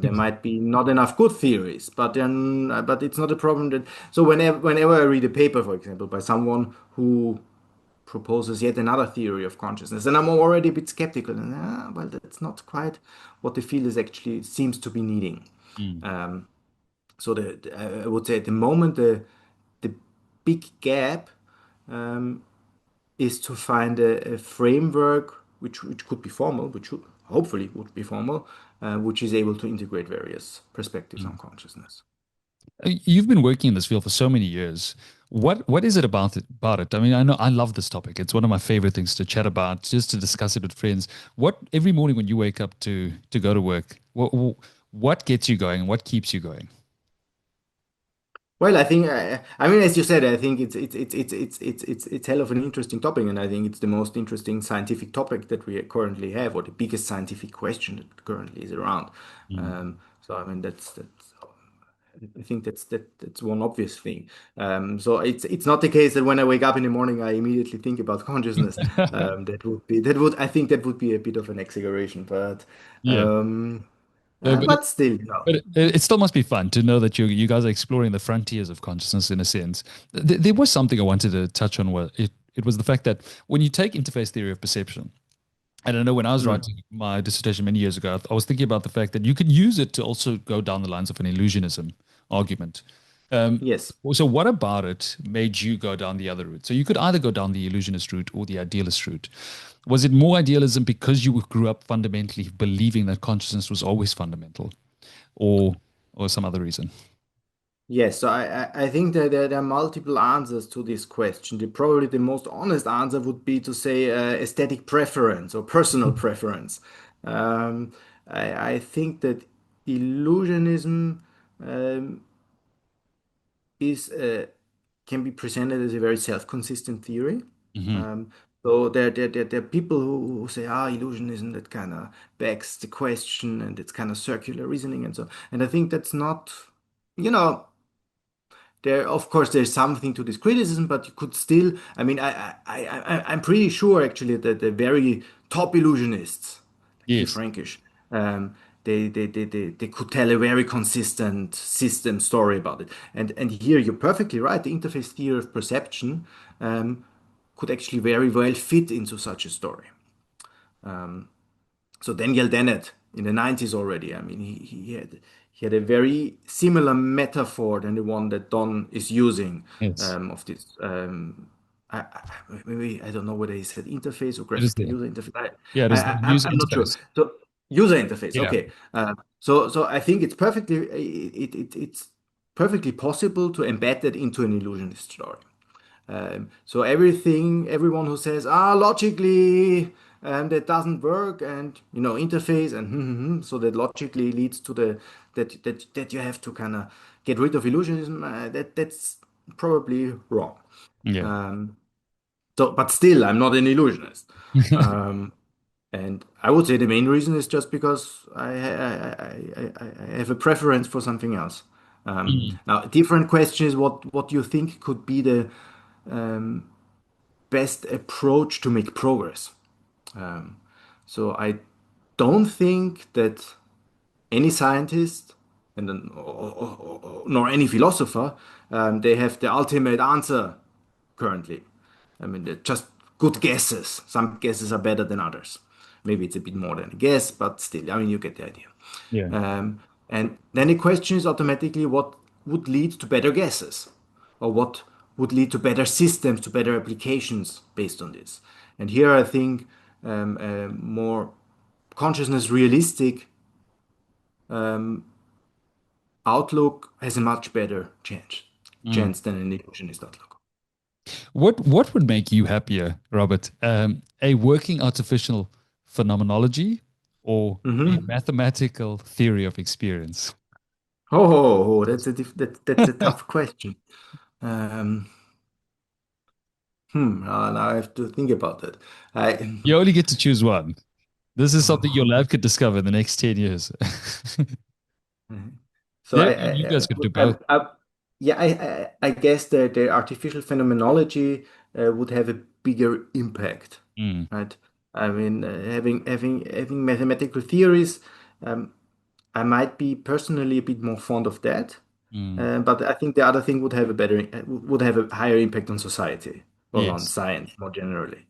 [SPEAKER 2] There might be not enough good theories, but it's not a problem that. So whenever I read a paper, for example, by someone who proposes yet another theory of consciousness. And I'm already a bit skeptical. And well, that's not quite what the field is actually seems to be needing.
[SPEAKER 1] Mm,
[SPEAKER 2] So I would say at the moment the big gap um, is to find a framework which could be formal, which should, hopefully would be formal, which is able to integrate various perspectives on
[SPEAKER 1] mm.
[SPEAKER 2] consciousness.
[SPEAKER 1] You've been working in this field for so many years. What is it about it? I mean, I know I love this topic. It's one of my favorite things to chat about, just to discuss it with friends. What every morning when you wake up to go to work, what gets you going? What keeps you going?
[SPEAKER 2] Well, I mean, as you said, I think it's hell of an interesting topic, and I think it's the most interesting scientific topic that we currently have, or the biggest scientific question that currently is around.
[SPEAKER 1] Mm.
[SPEAKER 2] So I mean, that's I think that's one obvious thing. So it's not the case that when I wake up in the morning, I immediately think about consciousness. That would I think that would be a bit of an exaggeration, but
[SPEAKER 1] Yeah.
[SPEAKER 2] um,
[SPEAKER 1] No, but
[SPEAKER 2] But still, no.
[SPEAKER 1] it still must be fun to know that you guys are exploring the frontiers of consciousness in a sense. There was something I wanted to touch on. Where it was the fact that when you take interface theory of perception, and I know when I was
[SPEAKER 2] Mm.
[SPEAKER 1] writing my dissertation many years ago, I was thinking about the fact that you can use it to also go down the lines of an illusionism argument. Um,
[SPEAKER 2] Yes.
[SPEAKER 1] so, what about it made you go down the other route? So, you could either go down the illusionist route or the idealist route. Was it more idealism because you grew up fundamentally believing that consciousness was always fundamental, or some other reason?
[SPEAKER 2] Yes, so I think that there are multiple answers to this question. Probably the most honest answer would be to say aesthetic preference or personal preference. Um, I think that illusionism um, is can be presented as a very self-consistent theory.
[SPEAKER 1] Hmm.
[SPEAKER 2] Um, so there are people who say, ah, illusionism that kind of begs the question and it's kind of circular reasoning and so. And I think that's not, you know. There, of course, there's something to this criticism, but you could still. I mean, I'm pretty sure actually that the very top illusionists, like P.
[SPEAKER 1] Yes.
[SPEAKER 2] Frankish, um, they could tell a very consistent system story about it. And here you're perfectly right. The interface theory of perception could actually very well fit into such a story. So Daniel Dennett in the 90s already, I mean, he had a very similar metaphor than the one that Don is using
[SPEAKER 1] Yes.
[SPEAKER 2] of this. Maybe I don't know whether he said interface or
[SPEAKER 1] It is
[SPEAKER 2] graphical
[SPEAKER 1] there.
[SPEAKER 2] user interface.
[SPEAKER 1] Yeah, it is the user
[SPEAKER 2] I'm not sure.
[SPEAKER 1] interface.
[SPEAKER 2] So user interface,
[SPEAKER 1] Yeah.
[SPEAKER 2] okay. So I think it's perfectly possible to embed that into an illusionist story. So everyone who says, ah, logically, that doesn't work, and interface, and so that logically leads to that you have to kind of get rid of illusionism. That's probably wrong.
[SPEAKER 1] Yeah.
[SPEAKER 2] Um, but still, I'm not an illusionist. Um, and I would say the main reason is just because I have a preference for something else.
[SPEAKER 1] Mm,
[SPEAKER 2] Now, a different question is what you think could be the best approach to make progress. So I don't think that any scientist and then, nor any philosopher they have the ultimate answer currently. I mean, they're just good guesses. Some guesses are better than others. Maybe it's a bit more than a guess, but still, I mean, you get the idea.
[SPEAKER 1] yeah.
[SPEAKER 2] And then the question is automatically what would lead to better guesses, or what would lead to better systems, to better applications based on this. And here I think a more consciousness realistic outlook has a much better
[SPEAKER 1] Mm.
[SPEAKER 2] chance than an illusionist outlook.
[SPEAKER 1] What would make you happier, Robert? A working artificial phenomenology or a
[SPEAKER 2] Mhm.
[SPEAKER 1] mathematical theory of experience?
[SPEAKER 2] That's a tough question. Um, now I have to think about that. I,
[SPEAKER 1] You only get to choose one. This is something your
[SPEAKER 2] oh.
[SPEAKER 1] lab could discover in the next 10 years.
[SPEAKER 2] Mhm. So
[SPEAKER 1] Yeah, you guys could do both.
[SPEAKER 2] yeah, I guess the artificial phenomenology would have a bigger impact,
[SPEAKER 1] Mm,
[SPEAKER 2] right? I mean, having mathematical theories, um, I might be personally a bit more fond of that,
[SPEAKER 1] mm.
[SPEAKER 2] but I think the other thing would have a higher impact on society or on
[SPEAKER 1] Yes.
[SPEAKER 2] science more generally.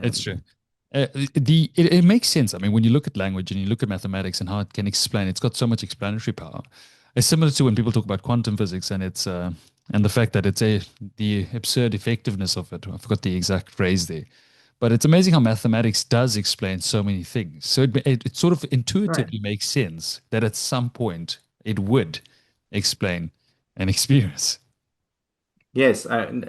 [SPEAKER 1] It's
[SPEAKER 2] Um,
[SPEAKER 1] true. It makes sense. I mean, when you look at language and you look at mathematics and how it can explain, it's got so much explanatory power. It's similar to when people talk about quantum physics and it's and the fact that the absurd effectiveness of it. I forgot the exact phrase there, but it's amazing how mathematics does explain so many things. So it sort of
[SPEAKER 2] right.
[SPEAKER 1] intuitively makes sense that at some point it would explain an experience.
[SPEAKER 2] Yes, and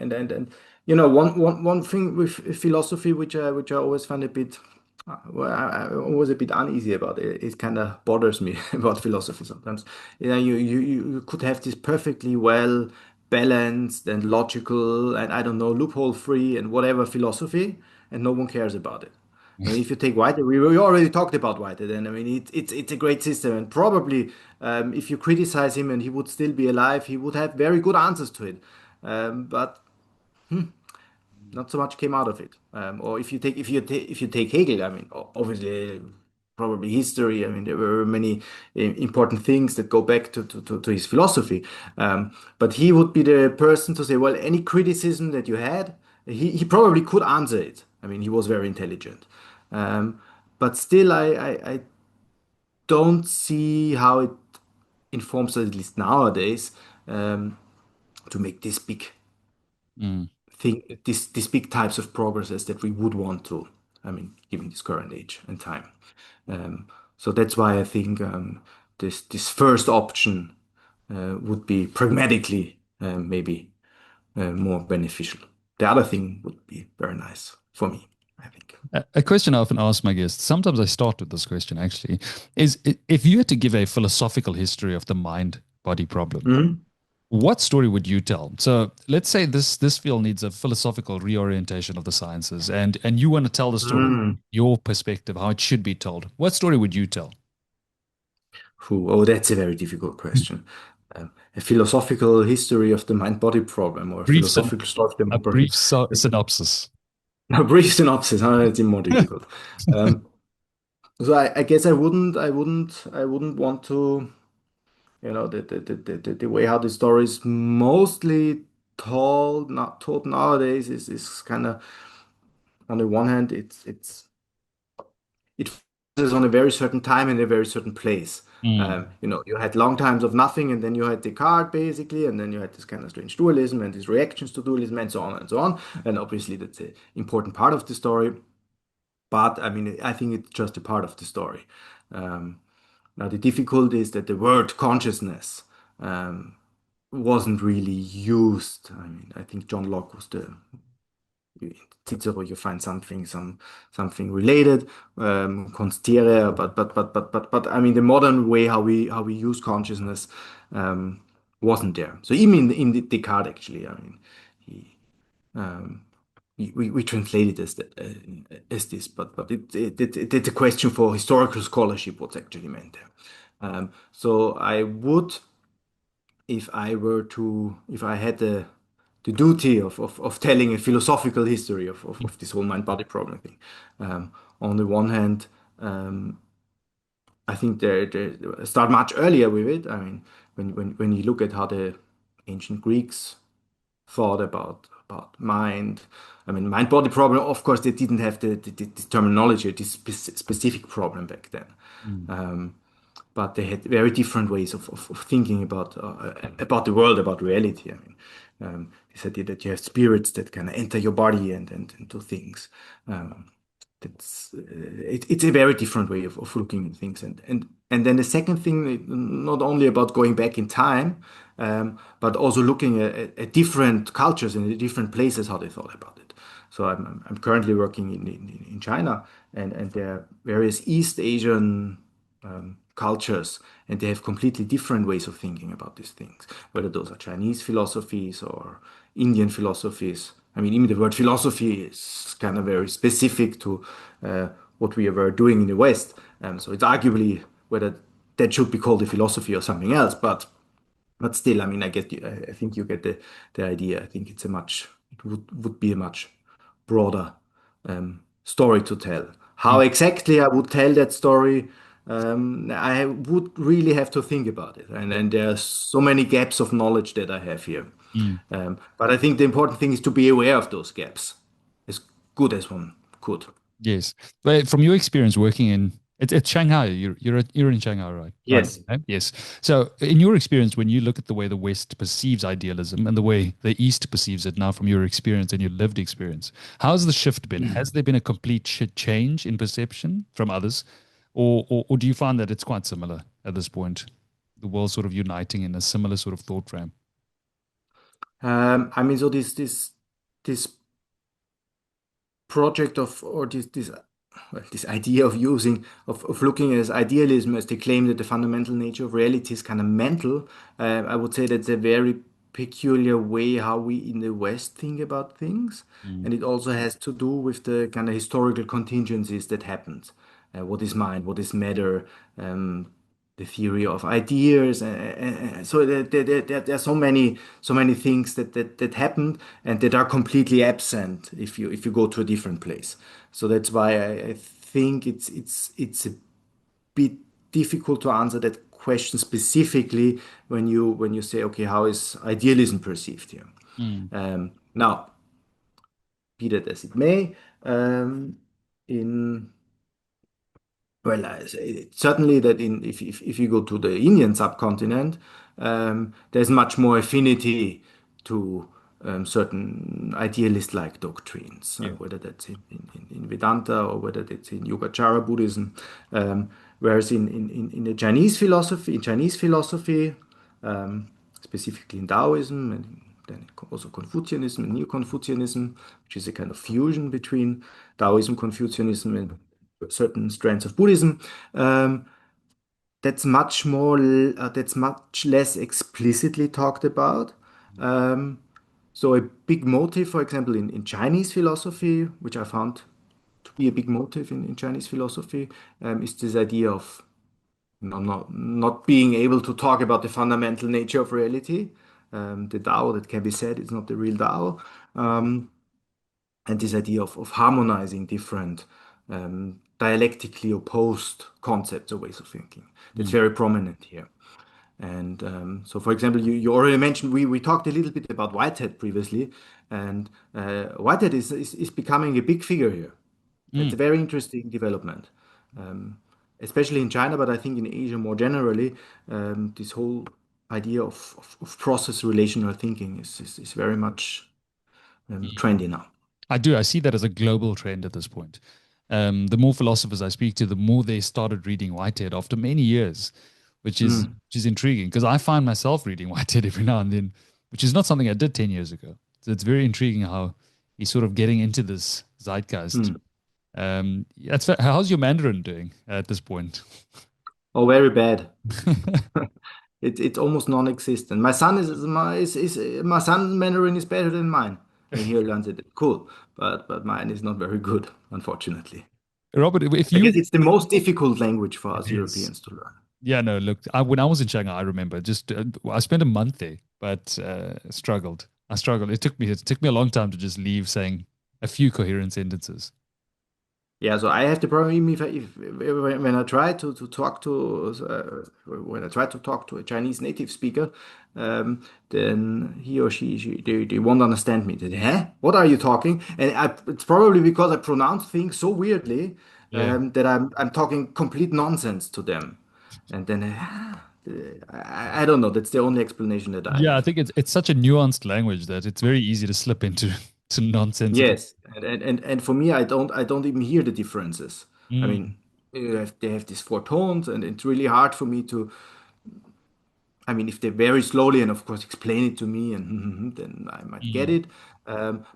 [SPEAKER 2] one thing with philosophy which I always find a bit I'm always a bit uneasy about it. It kind of bothers me about philosophy sometimes. You could have this perfectly well balanced and logical and I don't know loophole free and whatever philosophy, and no one cares about it. I mean, if you take Whitehead, we already talked about Whitehead, and I mean, it's a great system, and probably if you criticize him and he would still be alive, he would have very good answers to it. But not so much came out of it. Or if you take Hegel, I mean, obviously probably history. I mean, there were many important things that go back to his philosophy. But he would be the person to say, well, any criticism that you had, he probably could answer it. I mean, he was very intelligent. Um, but still, I don't see how it informs us, at least nowadays, um, to make this big
[SPEAKER 1] Mm.
[SPEAKER 2] thing, these big types of progresses that we would want to. I mean, given this current age and time. So that's why I think this first option would be pragmatically maybe more beneficial. The other thing would be very nice for me, I think.
[SPEAKER 1] A question I often ask my guests, sometimes I start with this question actually, is if you had to give a philosophical history of the mind body problem,
[SPEAKER 2] Mhm.
[SPEAKER 1] what story would you tell? So let's say this field needs a philosophical reorientation of the sciences, and you want to tell the story,
[SPEAKER 2] Mm.
[SPEAKER 1] your perspective, how it should be told. What story would you tell?
[SPEAKER 2] Oh, that's a very difficult question. A philosophical history of the mind-body problem, or a
[SPEAKER 1] Brief,
[SPEAKER 2] philosophical story of the
[SPEAKER 1] a
[SPEAKER 2] mind body.
[SPEAKER 1] brief synopsis.
[SPEAKER 2] A brief synopsis, huh? It's more difficult. Um, so I guess I wouldn't want to, the way how the story is mostly told, not told nowadays is kind of, on the one hand, it focuses on a very certain time and a very certain place.
[SPEAKER 1] Mm,
[SPEAKER 2] You had long times of nothing, and then you had Descartes basically, and then you had this kind of strange dualism and these reactions to dualism and so on and so on. And obviously, that's an important part of the story. But I mean, I think it's just a part of the story. Um, Now, the difficulty is that the word consciousness um, wasn't really used. I mean, I think John Locke was the in Cicero you find something related, constere, but I mean the modern way how we use consciousness um, wasn't there. So even in the Descartes actually, I mean, he we translate it as this, but it's a question for historical scholarship what's actually meant there. So I would, if I had the duty of telling a philosophical history of this whole mind-body problem thing. On the one hand, um, I think they start much earlier with it. I mean, when you look at how the ancient Greeks thought about mind. I mean, mind-body problem. Of course, they didn't have the terminology, this specific problem back then.
[SPEAKER 1] mm,
[SPEAKER 2] But they had very different ways of thinking about the world, about reality. I mean, this idea that you have spirits that can enter your body and do things. Um, it's a very different way of looking at things. And then the second thing, not only about going back in time, but also looking at different cultures and different places how they thought about it. So I'm currently working in China, and there are various East Asian cultures, and they have completely different ways of thinking about these things, whether those are Chinese philosophies or Indian philosophies. I mean, even the word philosophy is kind of very specific to what we were doing in the West. So it's arguably whether that should be called a philosophy or something else, but still, I mean, I think you get the idea. I think it would be a much broader story to tell. How
[SPEAKER 1] mm,
[SPEAKER 2] exactly I would tell that story, I would really have to think about it. And there are so many gaps of knowledge that I have here.
[SPEAKER 1] mm.
[SPEAKER 2] But I think the important thing is to be aware of those gaps as good as one could.
[SPEAKER 1] Yes. But from your experience working in it's Shanghai. You're in Shanghai, right? Right.
[SPEAKER 2] Yes.
[SPEAKER 1] Okay. Yes. So in your experience, when you look at the way the West perceives idealism and the way the East perceives it now from your experience and your lived experience, how's the shift been? Has there been a complete change in perception from others? Or do you find that it's quite similar at this point? The world sort of uniting in a similar sort of thought frame.
[SPEAKER 2] I mean, so this project of or this well, this idea of using of looking as idealism as they claim that the fundamental nature of reality is kind of mental. I would say that's a very peculiar way how we in the West think about things,
[SPEAKER 1] Mm,
[SPEAKER 2] and it also has to do with the kind of historical contingencies that happened. What is mind? What is matter? The theory of ideas. So there are so many things that happened and that are completely absent if you go to a different place. So that's why I think it's bit difficult to answer that question specifically when you say, okay, how is idealism perceived here?
[SPEAKER 1] Mm.
[SPEAKER 2] Now, be that as it may, in well, certainly that if you go to the Indian subcontinent, there's much more affinity to certain idealist-like doctrines,
[SPEAKER 1] Yeah.
[SPEAKER 2] whether that's in Vedanta or whether that's in Yogacara Buddhism. Whereas in the Chinese philosophy, specifically in Taoism and then also Confucianism and Neo-Confucianism, which is a kind of fusion between Taoism, Confucianism, and certain strands of Buddhism. Um, that's much less explicitly talked about. Um, so a big motive, for example, in Chinese philosophy, which I found to be a big motive in Chinese philosophy, is this idea of not being able to talk about the fundamental nature of reality. The Tao that can be said is not the real Tao. Um, and this idea of harmonizing different dialectically opposed concepts or ways of thinking. That's
[SPEAKER 1] Mm.
[SPEAKER 2] very prominent here. And so, for example, you already mentioned we talked a little bit about Whitehead previously, and Whitehead is becoming a big figure here. It's a
[SPEAKER 1] Mm.
[SPEAKER 2] very interesting development, um, especially in China, but I think in Asia more generally. This whole idea of process relational thinking is very much trendy now.
[SPEAKER 1] I do. I see that as a global trend at this point. The more philosophers I speak to, the more they started reading Whitehead after many years,
[SPEAKER 2] Mm.
[SPEAKER 1] which is intriguing because I find myself reading Whitehead every now and then, which is not something I did 10 years ago. So it's very intriguing how he's sort of getting into this zeitgeist.
[SPEAKER 2] Mm.
[SPEAKER 1] How's your Mandarin doing at this point?
[SPEAKER 2] Oh, very bad. It's almost non-existent. My son Mandarin is better than mine. I mean, he learns it cool, but mine is not very good, unfortunately.
[SPEAKER 1] Robert, if
[SPEAKER 2] I guess
[SPEAKER 1] you,
[SPEAKER 2] it's the most difficult language for
[SPEAKER 1] it
[SPEAKER 2] us
[SPEAKER 1] is.
[SPEAKER 2] Europeans to learn.
[SPEAKER 1] Yeah, no, look, when I was in Shanghai, I remember I spent a month there, but struggled. I struggled. It took me a long time to just leave saying a few coherent sentences.
[SPEAKER 2] Yeah, so I have the problem if when I try to talk to when I try to talk to a Chinese native speaker, then he or they won't understand me. They say, huh? What are you talking? It's probably because I pronounce things so weirdly
[SPEAKER 1] Yeah.
[SPEAKER 2] that I'm talking complete nonsense to them, and then I don't know. That's the only explanation that I
[SPEAKER 1] Yeah, I
[SPEAKER 2] have.
[SPEAKER 1] think it's such a nuanced language that it's very easy to slip into to nonsensical.
[SPEAKER 2] Yes, and for me, I don't even hear the differences. I
[SPEAKER 1] Mm,
[SPEAKER 2] mean, they have these four tones, and it's really hard for me to. I mean, if they very slowly and of course explain it to me, and then I might get
[SPEAKER 1] mm,
[SPEAKER 2] it.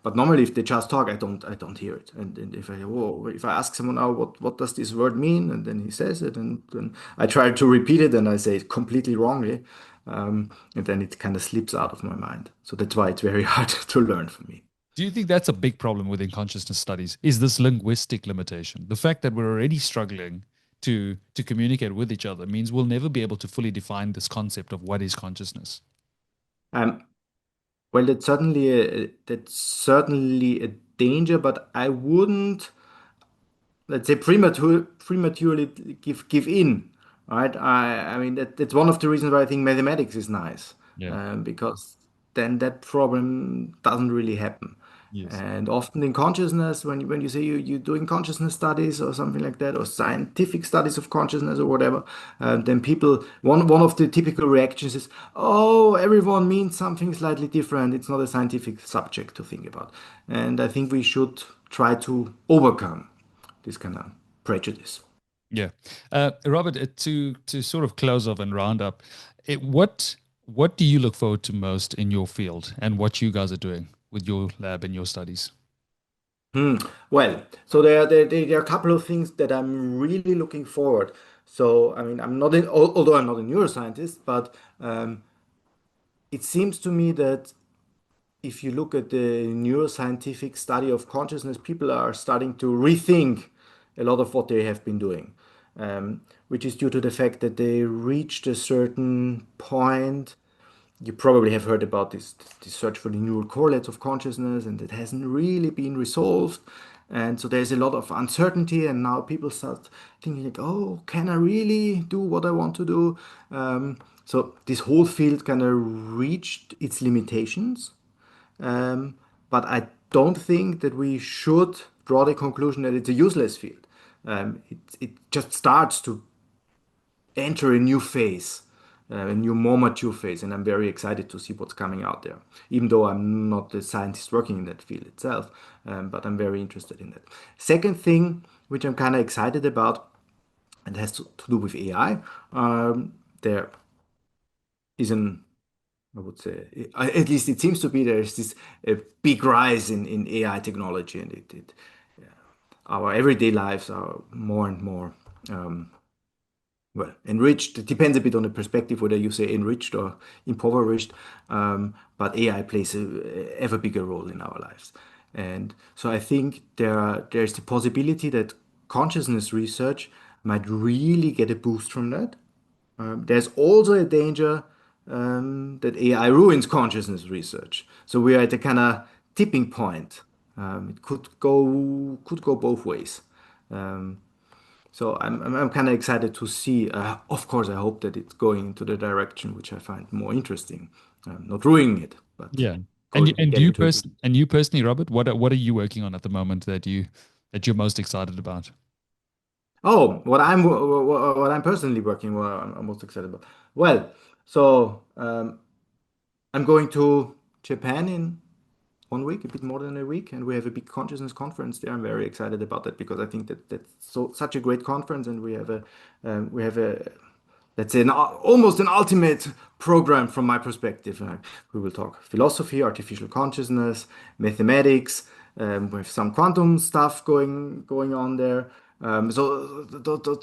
[SPEAKER 2] But normally, if they just talk, I don't hear it. And if I ask someone, oh, what does this word mean? And then he says it, and then I try to repeat it, and I say it completely wrongly, and then it kind of slips out of my mind. So that's why it's very hard to learn for me.
[SPEAKER 1] Do you think that's a big problem within consciousness studies? Is this linguistic limitation? The fact that we're already struggling to communicate with each other means we'll never be able to fully define this concept of what is consciousness.
[SPEAKER 2] Um, Well, that's certainly a danger, but I wouldn't, let's say, prematurely give in, right? I mean that's one of the reasons why I think mathematics is nice,
[SPEAKER 1] Yeah.
[SPEAKER 2] because then that problem doesn't really happen.
[SPEAKER 1] Yes.
[SPEAKER 2] And often in consciousness, when you say you're doing consciousness studies or something like that, or scientific studies of consciousness or whatever, then one of the typical reactions is, oh, everyone means something slightly different. It's not a scientific subject to think about. And I think we should try to overcome this kind of prejudice.
[SPEAKER 1] Yeah. Robert, to sort of close off and round up, what do you look forward to most in your field and what you guys are doing with your lab and your studies?
[SPEAKER 2] Hmm. Well, so there are a couple of things that I'm really looking forward. So, I mean, although I'm not a neuroscientist, but it seems to me that if you look at the neuroscientific study of consciousness, people are starting to rethink a lot of what they have been doing, which is due to the fact that they reached a certain point. You probably have heard about this search for the neural correlates of consciousness, and it hasn't really been resolved. And so there's a lot of uncertainty, and now people start thinking like, oh, can I really do what I want to do? So this whole field kind of reached its limitations. Um, but I don't think that we should draw the conclusion that it's a useless field. It just starts to enter a new phase, a new, more mature phase, and I'm very excited to see what's coming out there. Even though I'm not a scientist working in that field itself, but I'm very interested in that. Second thing, which I'm kind of excited about, and has to do with AI, there is an I would say, at least it seems to be there's this big rise in AI technology, and our everyday lives are more and more um, well enriched. It depends a bit on the perspective whether you say enriched or impoverished, but AI plays a ever bigger role in our lives, and so I think there's the possibility that consciousness research might really get a boost from that. There's also a danger that AI ruins consciousness research. So we are at a kind of tipping point. It could go both ways. Um, so I'm kind of excited to see. Of course, I hope that it's going into the direction which I find more interesting. Not ruining it, but
[SPEAKER 1] Yeah. And
[SPEAKER 2] going getting to a good.
[SPEAKER 1] you personally, Robert, what are you working on at the moment that you're most excited about?
[SPEAKER 2] Oh, what I'm personally working, what I'm most excited about. Well, so I'm going to Japan in 1 week, a bit more than a week, and we have a big consciousness conference there. I'm very excited about that because I think that that's such a great conference, and we have a let's say almost an ultimate program from my perspective. We will talk philosophy, artificial consciousness, mathematics. We have some quantum stuff going on there. So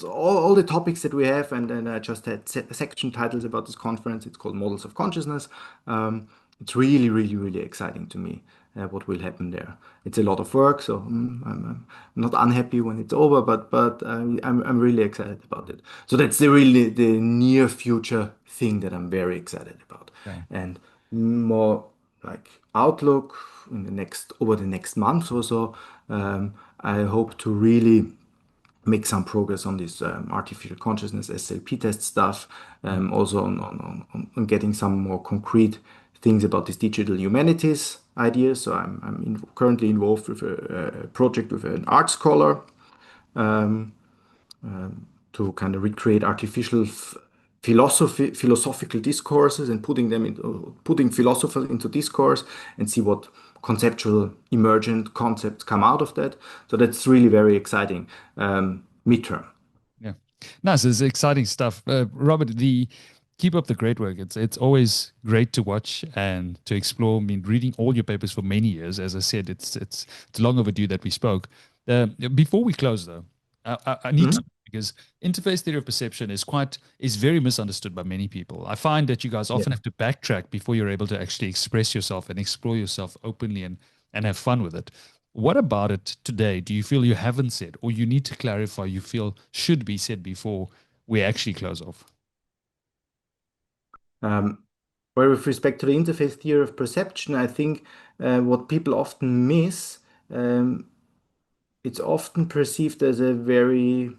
[SPEAKER 2] all the topics that we have, and then I just had section titles about this conference. It's called Models of Consciousness. It's really, really, really exciting to me what will happen there. It's a lot of work, so I'm not unhappy when it's over, but I'm really excited about it. So that's the near future thing that I'm very excited about,
[SPEAKER 1] Yeah.
[SPEAKER 2] and more like outlook in the next over the next month or so. I hope to really make some progress on this artificial consciousness SLP test stuff,
[SPEAKER 1] Mm.
[SPEAKER 2] also on getting some more concrete things about this digital humanities idea. So I'm currently involved with a project with an art scholar to kind of recreate artificial philosophical discourses and putting philosophy into discourse and see what conceptual emergent concepts come out of that. So that's really very exciting midterm.
[SPEAKER 1] Yeah. Nice. It's exciting stuff. Robert, keep up the great work. It's always great to watch and to explore. I mean, reading all your papers for many years, as I said, it's long overdue that we spoke. Before we close, though, I need to
[SPEAKER 2] Mhm.
[SPEAKER 1] because interface theory of perception is very misunderstood by many people. I find that you guys
[SPEAKER 2] Yeah.
[SPEAKER 1] often have to backtrack before you're able to actually express yourself and explore yourself openly and have fun with it. What about it today do you feel you haven't said, or you need to clarify you feel should be said before we actually close off?
[SPEAKER 2] Um, well, with respect to the interface theory of perception, I think what people often miss, um, it's often perceived as a very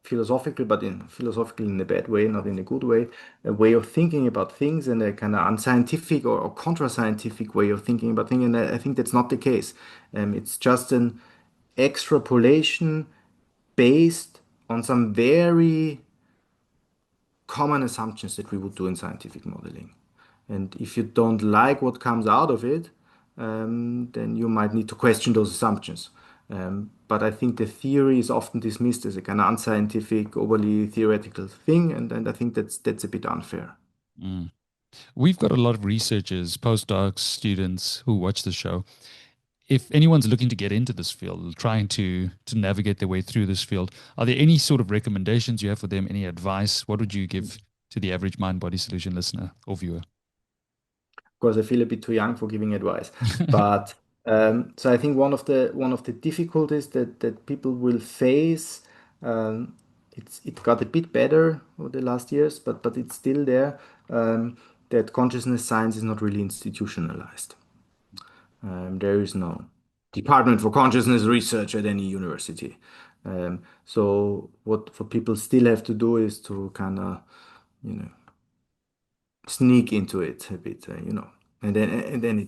[SPEAKER 2] philosophical, but in philosophical in a bad way, not in a good way, a way of thinking about things and a kind of unscientific or contra-scientific way of thinking about things. And I think that's not the case. It's just an extrapolation based on some very common assumptions that we would do in scientific modeling. And if you don't like what comes out of it, then you might need to question those assumptions. But I think the theory is often dismissed as a kind of unscientific, overly theoretical thing, and I think that's a bit unfair.
[SPEAKER 1] Mm. We've got a lot of researchers, postdocs, students who watch the show. If anyone's looking to get into this field, trying to navigate their way through this field, are there any sort of recommendations you have for them? Any advice? What would you give to the average mind body solution listener or viewer?
[SPEAKER 2] Of course, I feel a bit too young for giving advice, but so I think one of the difficulties that people will face, it got a bit better over the last years, but it's still there. That consciousness science is not really institutionalized. There is no. department for consciousness research at any university. So what people still have to do is to kind of, you know, sneak into it a bit, and then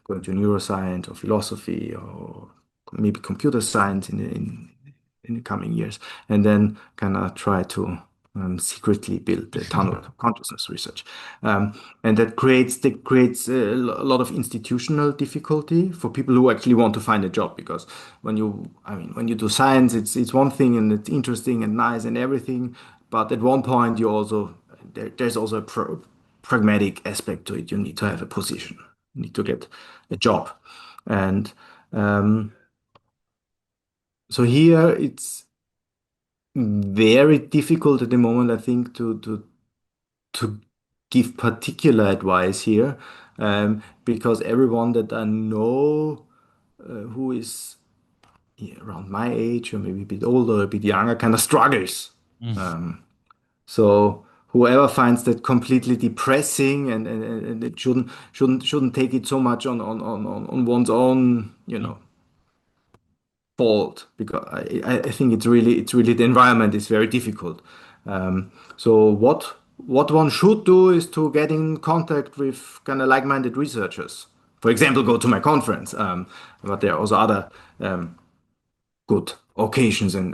[SPEAKER 2] go into neuroscience or philosophy or maybe computer science in the coming years, and then kind of try to secretly build a tunnel to consciousness research, and that creates a lot of institutional difficulty for people who actually want to find a job. Because when you do science, it's one thing and it's interesting and nice and everything, but at one point there's also a pragmatic aspect to it. You need to have a position, you need to get a job, and um, so here it's very difficult at the moment, I think, to give particular advice here, because everyone that I know who is around my age or maybe a bit older, a bit younger, kind of struggles.
[SPEAKER 1] Mm.
[SPEAKER 2] So whoever finds that completely depressing, and it shouldn't take it so much on one's own,
[SPEAKER 1] Mm.
[SPEAKER 2] fault, because I think it's really the environment is very difficult. So what one should do is to get in contact with kind of like-minded researchers. For example, go to my conference. But there are also other good occasions and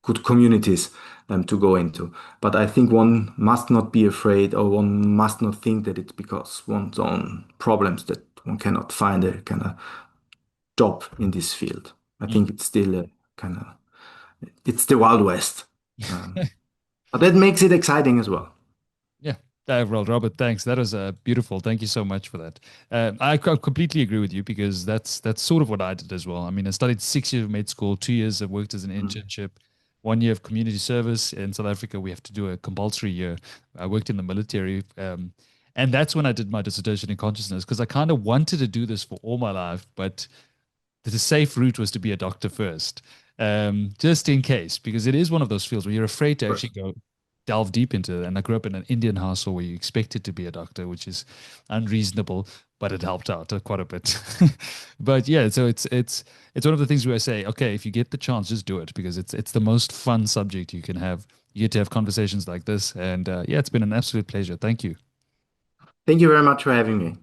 [SPEAKER 2] good communities to go into. But I think one must not be afraid, or one must not think that it's because one's own problems that one cannot find a kind of job in this field. I
[SPEAKER 1] Mm.
[SPEAKER 2] think it's still a kind of it's the Wild West, but that makes it exciting as well.
[SPEAKER 1] Yeah. Well, Robert, thanks. That was beautiful. Thank you so much for that. Completely agree with you because that's sort of what I did as well. I mean, I studied 6 years of med school, 2 years I worked as an
[SPEAKER 2] Mm.
[SPEAKER 1] internship, 1 year of community service. In South Africa, we have to do a compulsory year. I worked in the military, and that's when I did my dissertation in consciousness because I kind of wanted to do this for all my life, but the safe route was to be a doctor first, just in case, because it is one of those fields where you're afraid to
[SPEAKER 2] Of
[SPEAKER 1] actually
[SPEAKER 2] course.
[SPEAKER 1] go delve deep into it. And I grew up in an Indian household where you expected to be a doctor, which is unreasonable, but it helped out quite a bit. But yeah, so it's one of the things where I say, okay, if you get the chance, just do it because it's the most fun subject you can have. You get to have conversations like this, and yeah, it's been an absolute pleasure. Thank you.
[SPEAKER 2] Thank you very much for having me.